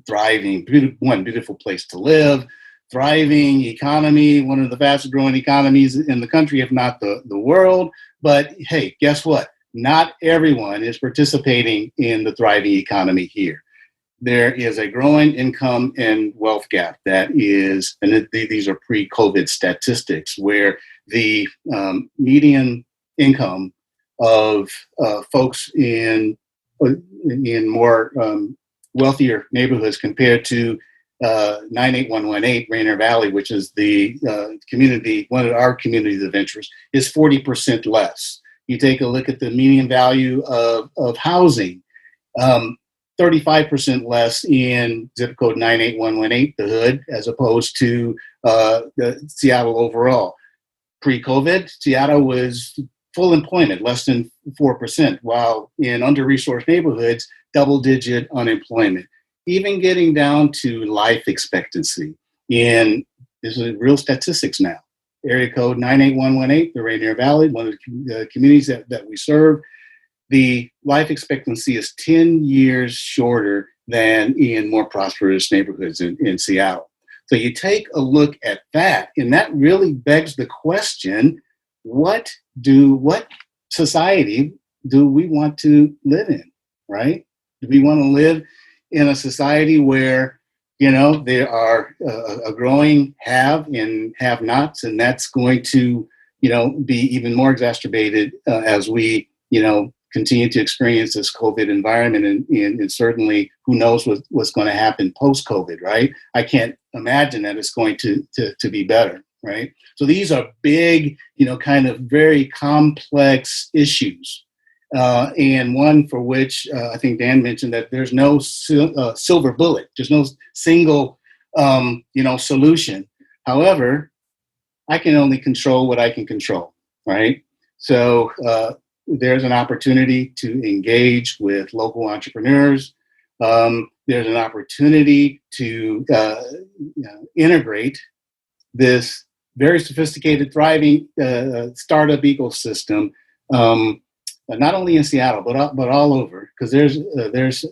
thriving, beautiful place to live, thriving economy, one of the fastest growing economies in the country, if not the world. But hey, guess what? Not everyone is participating in the thriving economy here. There is a growing income and wealth gap that is, and these are pre-COVID statistics, where the median income of folks in more wealthier neighborhoods compared to 98118 Rainier Valley, which is the community, one of our communities of interest, is 40% less. You take a look at the median value of housing, 35% less in zip code 98118, the hood, as opposed to the Seattle overall. Pre-COVID, Seattle was full employment, less than 4%, while in under-resourced neighborhoods, double-digit unemployment. Even getting down to life expectancy. And this is real statistics now. Area code 98118, the Rainier Valley, one of the communities that we serve, the life expectancy is 10 years shorter than in more prosperous neighborhoods in Seattle. So you take a look at that, and that really begs the question, what society do we want to live in, right? Do we want to live in a society where, there are a growing have and have-nots, and that's going to, be even more exacerbated as we, continue to experience this COVID environment, and certainly who knows what's going to happen post-COVID, right? I can't imagine that it's going to be better, right? So these are big, kind of very complex issues. And one for which I think Dan mentioned that there's no silver bullet. There's no single, solution. However, I can only control what I can control, right? So there's an opportunity to engage with local entrepreneurs. There's an opportunity to integrate this very sophisticated, thriving startup ecosystem, not only in Seattle but all over. Because there's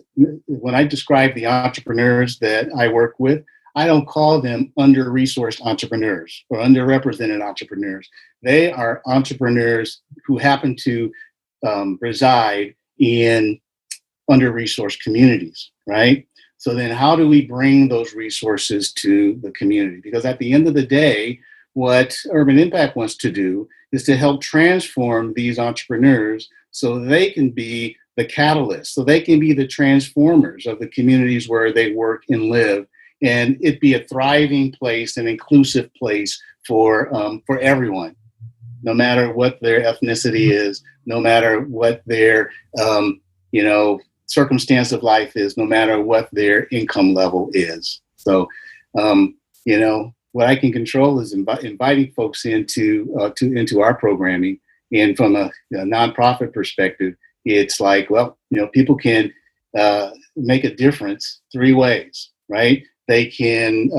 when I describe the entrepreneurs that I work with, I don't call them under-resourced entrepreneurs or underrepresented entrepreneurs. They are entrepreneurs who happen to reside in under-resourced communities, right? So then how do we bring those resources to the community? Because at the end of the day, what Urban Impact wants to do is to help transform these entrepreneurs so they can be the catalyst, so they can be the transformers of the communities where they work and live, and it be a thriving place, an inclusive place for everyone, no matter what their ethnicity is, no matter what their circumstance of life is, no matter what their income level is. So, what I can control is inviting folks into our programming. And from a nonprofit perspective, it's like, people can make a difference three ways, right? They can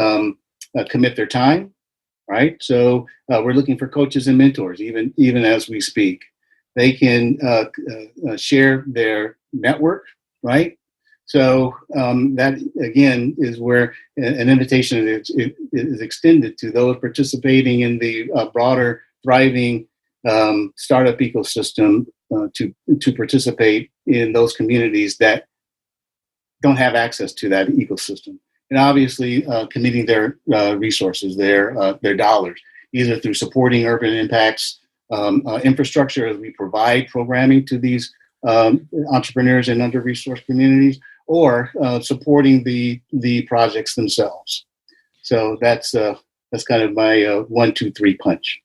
commit their time, right? So we're looking for coaches and mentors, even as we speak. They can share their network, right? So that, again, is where an invitation is extended to those participating in the broader, thriving startup ecosystem to participate in those communities that don't have access to that ecosystem. And obviously committing their resources, their dollars, either through supporting Urban Impact's infrastructure as we provide programming to these entrepreneurs in under-resourced communities, or supporting the projects themselves. So that's kind of my 1, 2, 3 punch.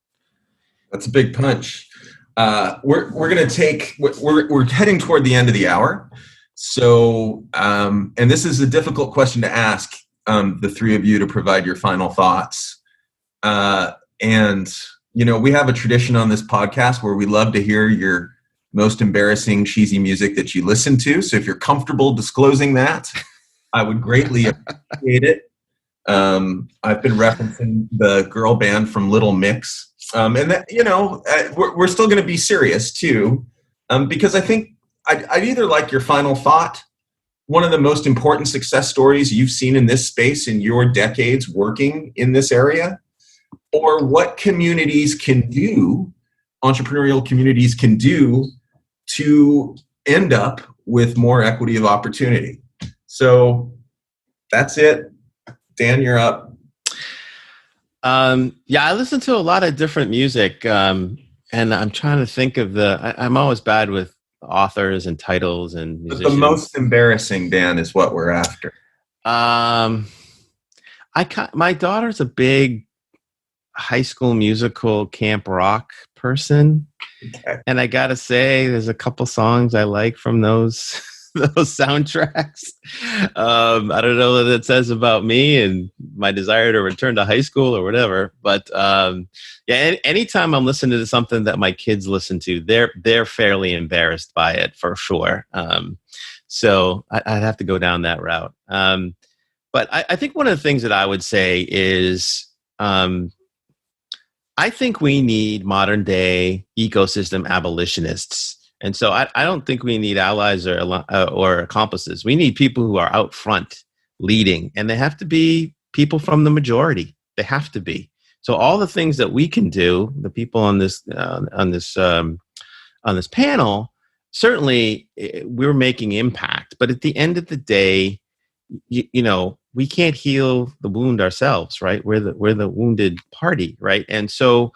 That's a big punch. We're going to take. We're heading toward the end of the hour. So, and this is a difficult question to ask the three of you to provide your final thoughts. And, we have a tradition on this podcast where we love to hear your most embarrassing cheesy music that you listen to. So if you're comfortable disclosing that, I would greatly appreciate it. I've been referencing the girl band from Little Mix. And that, we're still going to be serious too, because I think I'd either like your final thought, one of the most important success stories you've seen in this space in your decades working in this area, or what communities can do, entrepreneurial communities can do to end up with more equity of opportunity. So that's it. Dan, you're up. I listen to a lot of different music, and I'm trying to think of I'm always bad with authors and titles and musicians. But the most embarrassing, Dan, is what we're after. My daughter's a big High School Musical camp rock person, okay. And I gotta say, there's a couple songs I like from those soundtracks. I don't know what it says about me and my desire to return to high school or whatever. But anytime I'm listening to something that my kids listen to, they're fairly embarrassed by it for sure. So I'd have to go down that route. But I think one of the things that I would say is, I think we need modern day ecosystem abolitionists. And so I don't think we need allies or accomplices. We need people who are out front leading, and they have to be people from the majority. They have to be. So all the things that we can do, the people on this panel, certainly we're making impact. But at the end of the day, we can't heal the wound ourselves, right? We're the wounded party, right? And so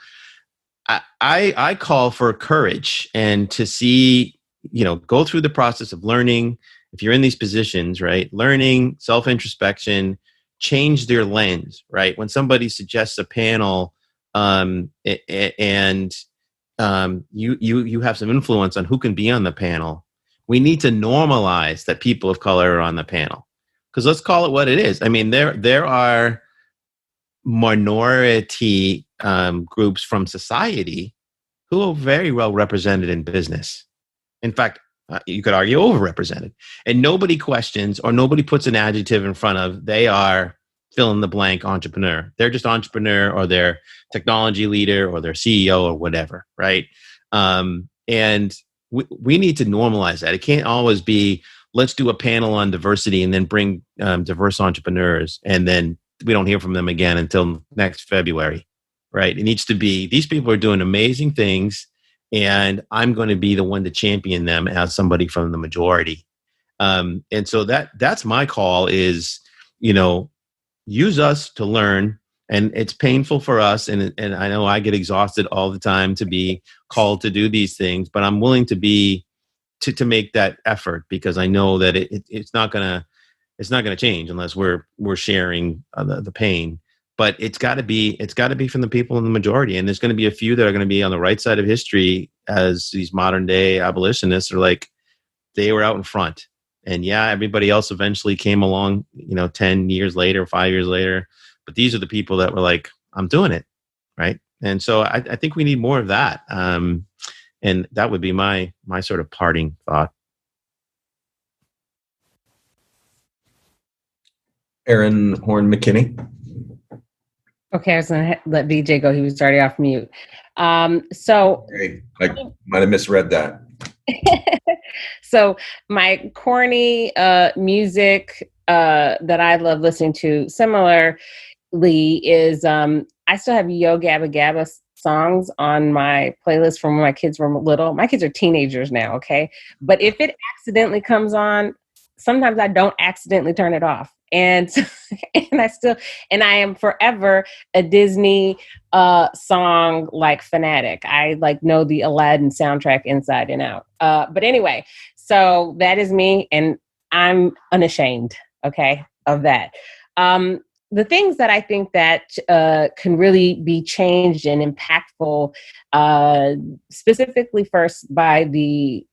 I call for courage and to see, go through the process of learning. If you're in these positions, right, learning, self-introspection, change their lens, right? When somebody suggests a panel, and you have some influence on who can be on the panel, we need to normalize that people of color are on the panel. Because let's call it what it is. I mean, there are minority groups from society who are very well represented in business. In fact, you could argue overrepresented. And nobody questions or nobody puts an adjective in front of, they are fill in the blank entrepreneur. They're just entrepreneur, or they're technology leader, or they're CEO, or whatever, right? And we need to normalize that. It can't always be, let's do a panel on diversity and then bring diverse entrepreneurs, and then we don't hear from them again until next February, right? It needs to be, these people are doing amazing things, and I'm going to be the one to champion them as somebody from the majority. And so that's my call is, use us to learn. And it's painful for us. And I know I get exhausted all the time to be called to do these things, but I'm willing to to make that effort, because I know that it's not gonna change unless we're sharing the pain. But it's got to be from the people in the majority, and there's going to be a few that are going to be on the right side of history, as these modern day abolitionists are like, they were out in front, and everybody else eventually came along, 10 years later, 5 years later, but these are the people that were like, I'm doing it, right? And so I think we need more of that. And that would be my sort of parting thought. Erin, Horne, McKinney. Okay, I was going to let VJ go. He was already off mute. Okay, I might have misread that. So my corny music that I love listening to similarly is I still have Yo Gabba Gabba songs on my playlist from when my kids were little. My kids are teenagers now, okay? But if it accidentally comes on, sometimes I don't accidentally turn it off. And I am forever a Disney song like fanatic. I know the Aladdin soundtrack inside and out. But anyway, so that is me, and I'm unashamed, okay, of that. The things that I think that can really be changed and impactful, specifically first by the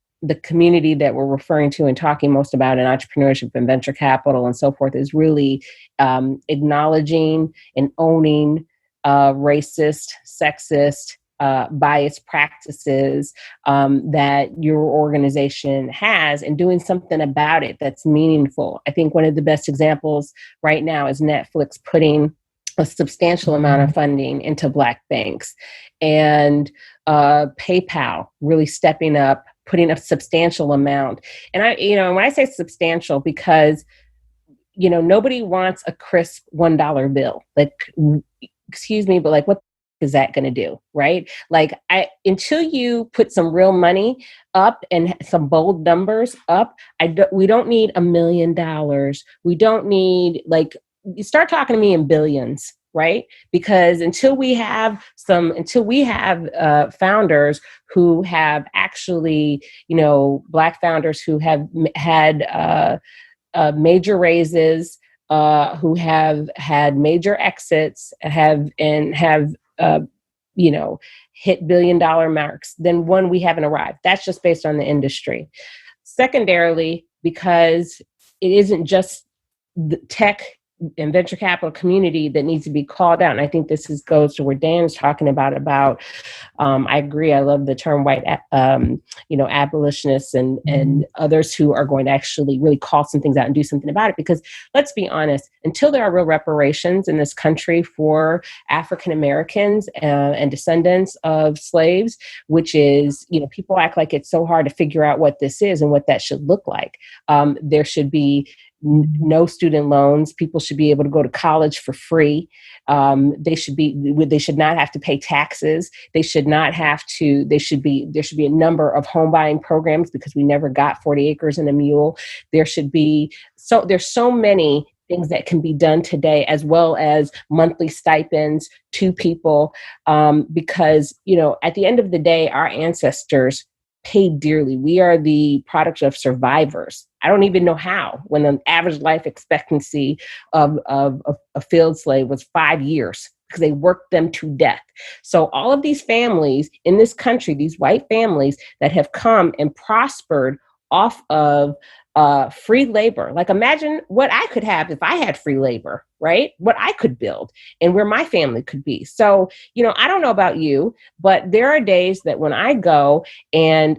community that we're referring to and talking most about in entrepreneurship and venture capital and so forth, is really acknowledging and owning racist, sexist, biased practices that your organization has, and doing something about it that's meaningful. I think one of the best examples right now is Netflix putting a substantial amount of funding into Black banks, and PayPal really stepping up, putting a substantial amount. And when I say substantial, because nobody wants a crisp $1 bill. Like, excuse me, but like, what is that going to do, right? Like, until you put some real money up and some bold numbers up, we don't need $1 million. We don't need, like, you start talking to me in billions, right? Because until we have founders who have actually, Black founders who have had major raises, who have had major exits, have hit $1 billion marks, then one, we haven't arrived. That's just based on the industry. Secondarily, because it isn't just the tech and venture capital community that needs to be called out. And I think this goes to where Dan's talking about, I agree. I love the term white, abolitionists and others who are going to actually really call some things out and do something about it. Because let's be honest, until there are real reparations in this country for African Americans and descendants of slaves, which is, people act like it's so hard to figure out what this is and what that should look like. There should be no student loans. People should be able to go to college for free. They should not have to pay taxes. There should be a number of home buying programs, because we never got 40 acres and a mule. There's so many things that can be done today, as well as monthly stipends to people. Because, at the end of the day, our ancestors paid dearly. We are the product of survivors. I don't even know how, when the average life expectancy of a field slave was 5 years, because they worked them to death. So all of these families in this country, these white families that have come and prospered off of free labor. Like, imagine what I could have if I had free labor, right? What I could build and where my family could be. So, I don't know about you, but there are days that when I go and,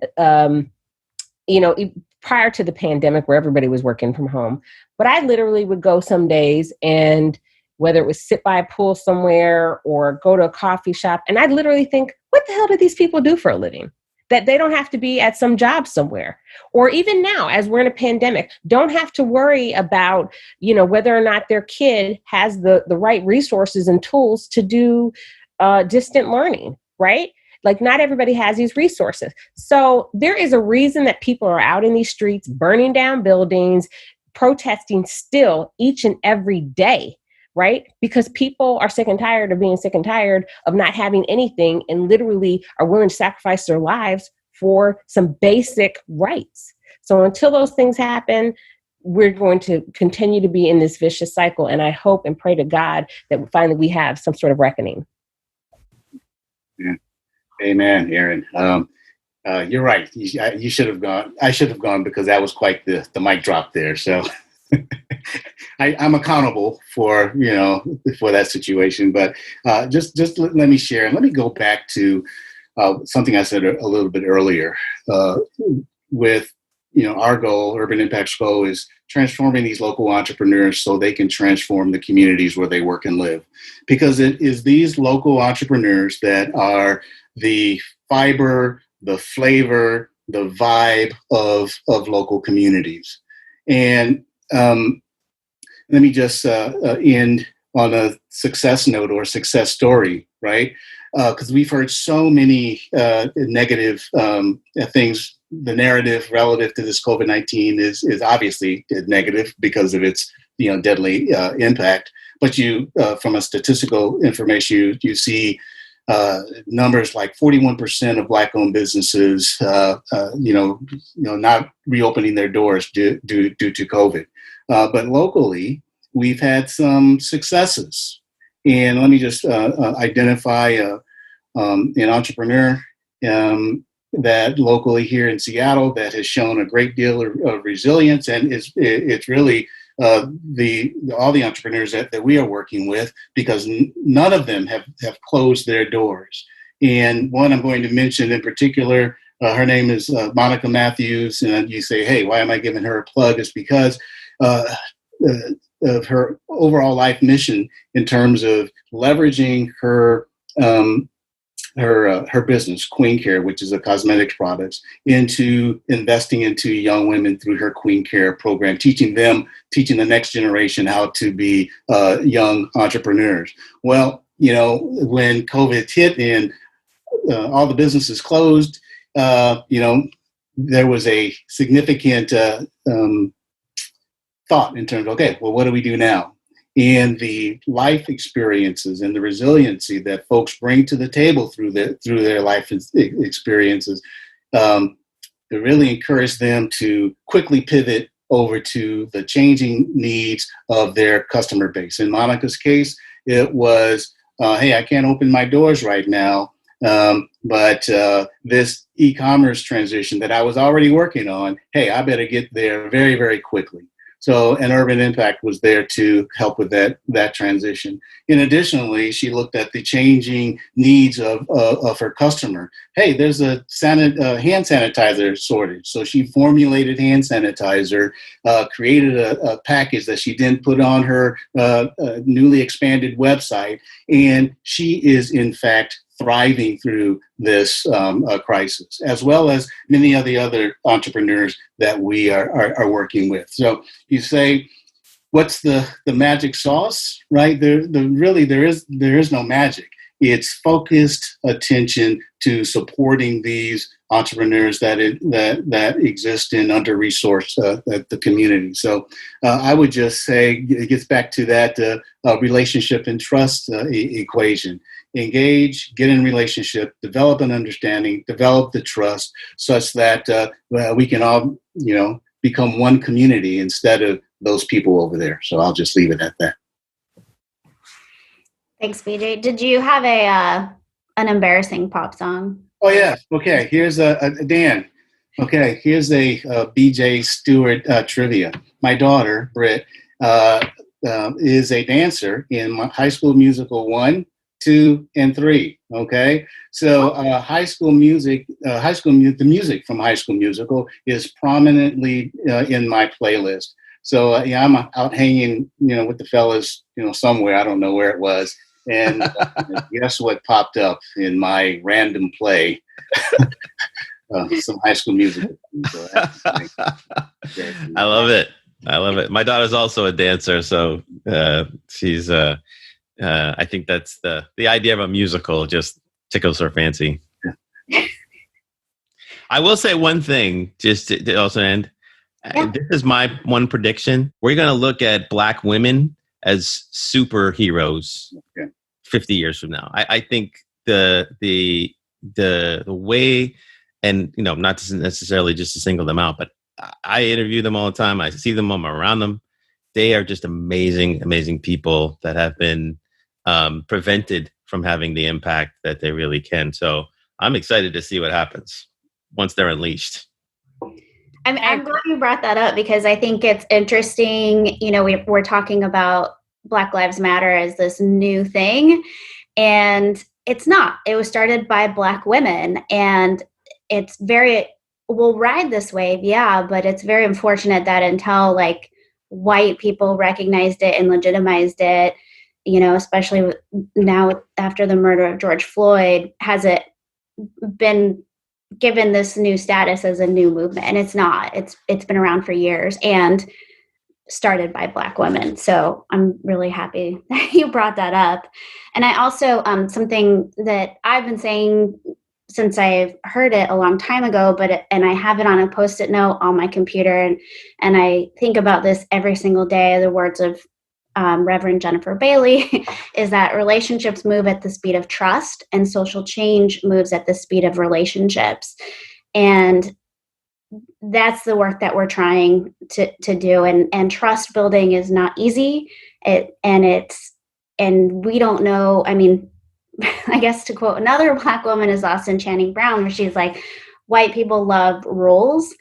prior to the pandemic where everybody was working from home, but I literally would go some days, and whether it was sit by a pool somewhere or go to a coffee shop, and I'd literally think, what the hell do these people do for a living? That they don't have to be at some job somewhere. Or even now, as we're in a pandemic, don't have to worry about, whether or not their kid has the right resources and tools to do distant learning, right? Like, not everybody has these resources. So there is a reason that people are out in these streets, burning down buildings, protesting still each and every day, right? Because people are sick and tired of being sick and tired of not having anything, and literally are willing to sacrifice their lives for some basic rights. So until those things happen, we're going to continue to be in this vicious cycle. And I hope and pray to God that finally we have some sort of reckoning. Yeah. Amen, Erin. You're right. You should have gone. I should have gone, because that was quite the mic drop there. So I'm accountable for that situation. But just let me share, and let me go back to something I said a little bit earlier. With our goal, Urban Impact's goal, is transforming these local entrepreneurs so they can transform the communities where they work and live. Because it is these local entrepreneurs that are the fiber, the flavor, the vibe of local communities. And let me just end on a success note or success story, right? Because we've heard so many negative things. The narrative relative to this COVID-19 is obviously negative because of its deadly impact. But from a statistical information, you see numbers like 41% of Black-owned businesses, not reopening their doors due to COVID. But locally, we've had some successes. And let me just identify an entrepreneur that locally here in Seattle that has shown a great deal of resilience, and it's really all the entrepreneurs that we are working with, because none of them have closed their doors. And one I'm going to mention in particular, her name is Monica Matthews. And you say, hey, why am I giving her a plug? It's because of her overall life mission in terms of leveraging her business, Queen Care, which is a cosmetics products, into investing into young women through her Queen Care program, teaching the next generation how to be young entrepreneurs. Well, when COVID hit and all the businesses closed, there was a significant thought in terms of, okay, well, what do we do now? And the life experiences and the resiliency that folks bring to the table through their life experiences, it really encouraged them to quickly pivot over to the changing needs of their customer base. In Monica's case, it was, hey, I can't open my doors right now, but this e-commerce transition that I was already working on, hey, I better get there very, very quickly. So an Urban Impact was there to help with that transition. And additionally, she looked at the changing needs of her customer. Hey, there's a hand sanitizer shortage. So she formulated hand sanitizer, created a package that she then put on her newly expanded website. And she is, in fact, thriving through this crisis, as well as many of the other entrepreneurs that we are working with. So you say, what's the magic sauce, right? There is no magic. It's focused attention to supporting these entrepreneurs that exist in under-resourced the community. So I would just say it gets back to that relationship and trust equation. Engage, get in relationship, develop an understanding, develop the trust, such that we can all, become one community instead of those people over there. So I'll just leave it at that. Thanks, BJ. Did you have an embarrassing pop song? Oh yeah. Okay. Here's a Dan. Okay. Here's a BJ Stewart trivia. My daughter Britt is a dancer in my High School Musical 1, 2, and 3. Okay, so the music from High School Musical is prominently in my playlist. So I'm out hanging, with the fellas, somewhere. I don't know where it was, and guess what popped up in my random play? Some High School Musical. So I love it. My daughter's also a dancer, so she's. I think that's the idea of a musical just tickles her fancy. I will say one thing, just to also end. Yeah. This is my one prediction. We're going to look at Black women as superheroes 50 years from now. I think the way, and not necessarily just to single them out, but I interview them all the time. I see them, I'm around them. They are just amazing people that have been prevented from having the impact that they really can. So I'm excited to see what happens once they're unleashed. I'm glad you brought that up, because I think it's interesting. We're talking about Black Lives Matter as this new thing, and it's not. It was started by Black women, and we'll ride this wave, yeah, but it's very unfortunate that until white people recognized it and legitimized it, especially now after the murder of George Floyd, has it been given this new status as a new movement? And it's not. It's been around for years and started by Black women. So I'm really happy that you brought that up. And I also, something that I've been saying since I've heard it a long time ago, and I have it on a Post-it note on my computer, and I think about this every single day, the words of Reverend Jennifer Bailey, is that relationships move at the speed of trust, and social change moves at the speed of relationships. And that's the work that we're trying to do. And trust building is not easy. And we don't know. I mean, I guess to quote another Black woman is Austin Channing Brown, where she's like, white people love rules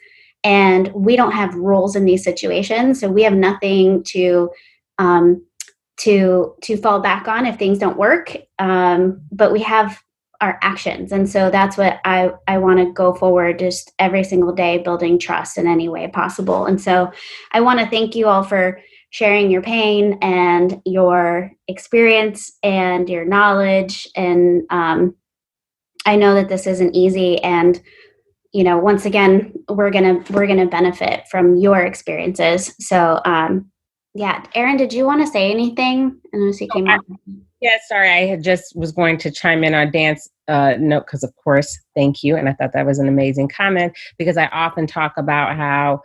And we don't have rules in these situations. So we have nothing to fall back on if things don't work. But we have our actions. And so that's what I want to go forward just every single day, building trust in any way possible. And so I want to thank you all for sharing your pain and your experience and your knowledge. And I know that this isn't easy. And, you know, once again, we're going to benefit from your experiences. So, yeah. Erin, did you want to say anything? Unless you came up. Yeah, sorry. I had just was going to chime in on Dan's note because, of course, thank you. And I thought that was an amazing comment because I often talk about how,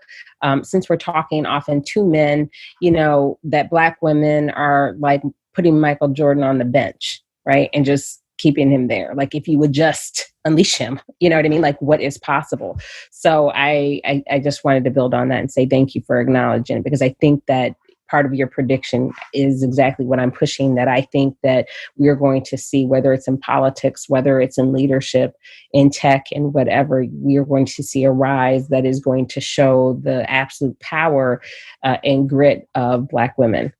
since we're talking often to men, you know, that Black women are like putting Michael Jordan on the bench, right? And just keeping him there. Like if you would just unleash him, you know what I mean? Like what is possible. So I just wanted to build on that and say thank you for acknowledging it, because I think that part of your prediction is exactly what I'm pushing, that I think that we're going to see, whether it's in politics, whether it's in leadership, in tech, and whatever, we're going to see a rise that is going to show the absolute power and grit of Black women.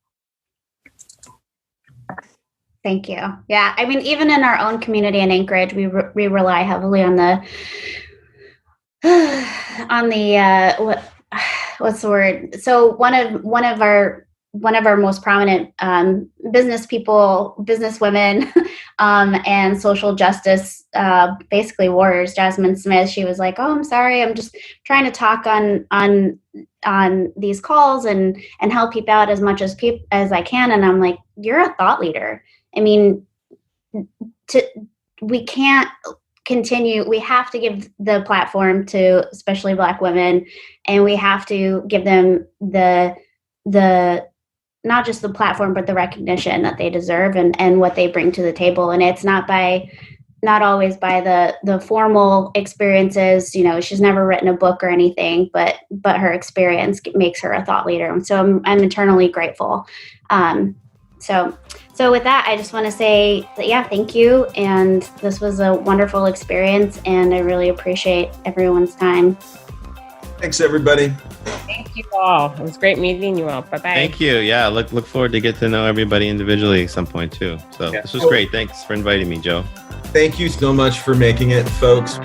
Thank you. Yeah. I mean, even in our own community in Anchorage, we rely heavily on what's the word? So one of our most prominent businesswomen, and social justice, basically warriors, Jasmine Smith, she was like, "Oh, I'm sorry, I'm just trying to talk on these calls and help people out as much as I can." And I'm like, "You're a thought leader. I mean, we can't continue. We have to give the platform to especially Black women, and we have to give them the not just the platform, but the recognition that they deserve and what they bring to the table. And it's not always by the formal experiences. You know, she's never written a book or anything, but her experience makes her a thought leader. And so I'm eternally grateful. So with that, I just want to say that, yeah, thank you. And this was a wonderful experience, and I really appreciate everyone's time. Thanks, everybody. Thank you all. It was great meeting you all. Bye-bye. Thank you. Yeah, look forward to get to know everybody individually at some point too. So This was great. Thanks for inviting me, Joe. Thank you so much for making it, folks.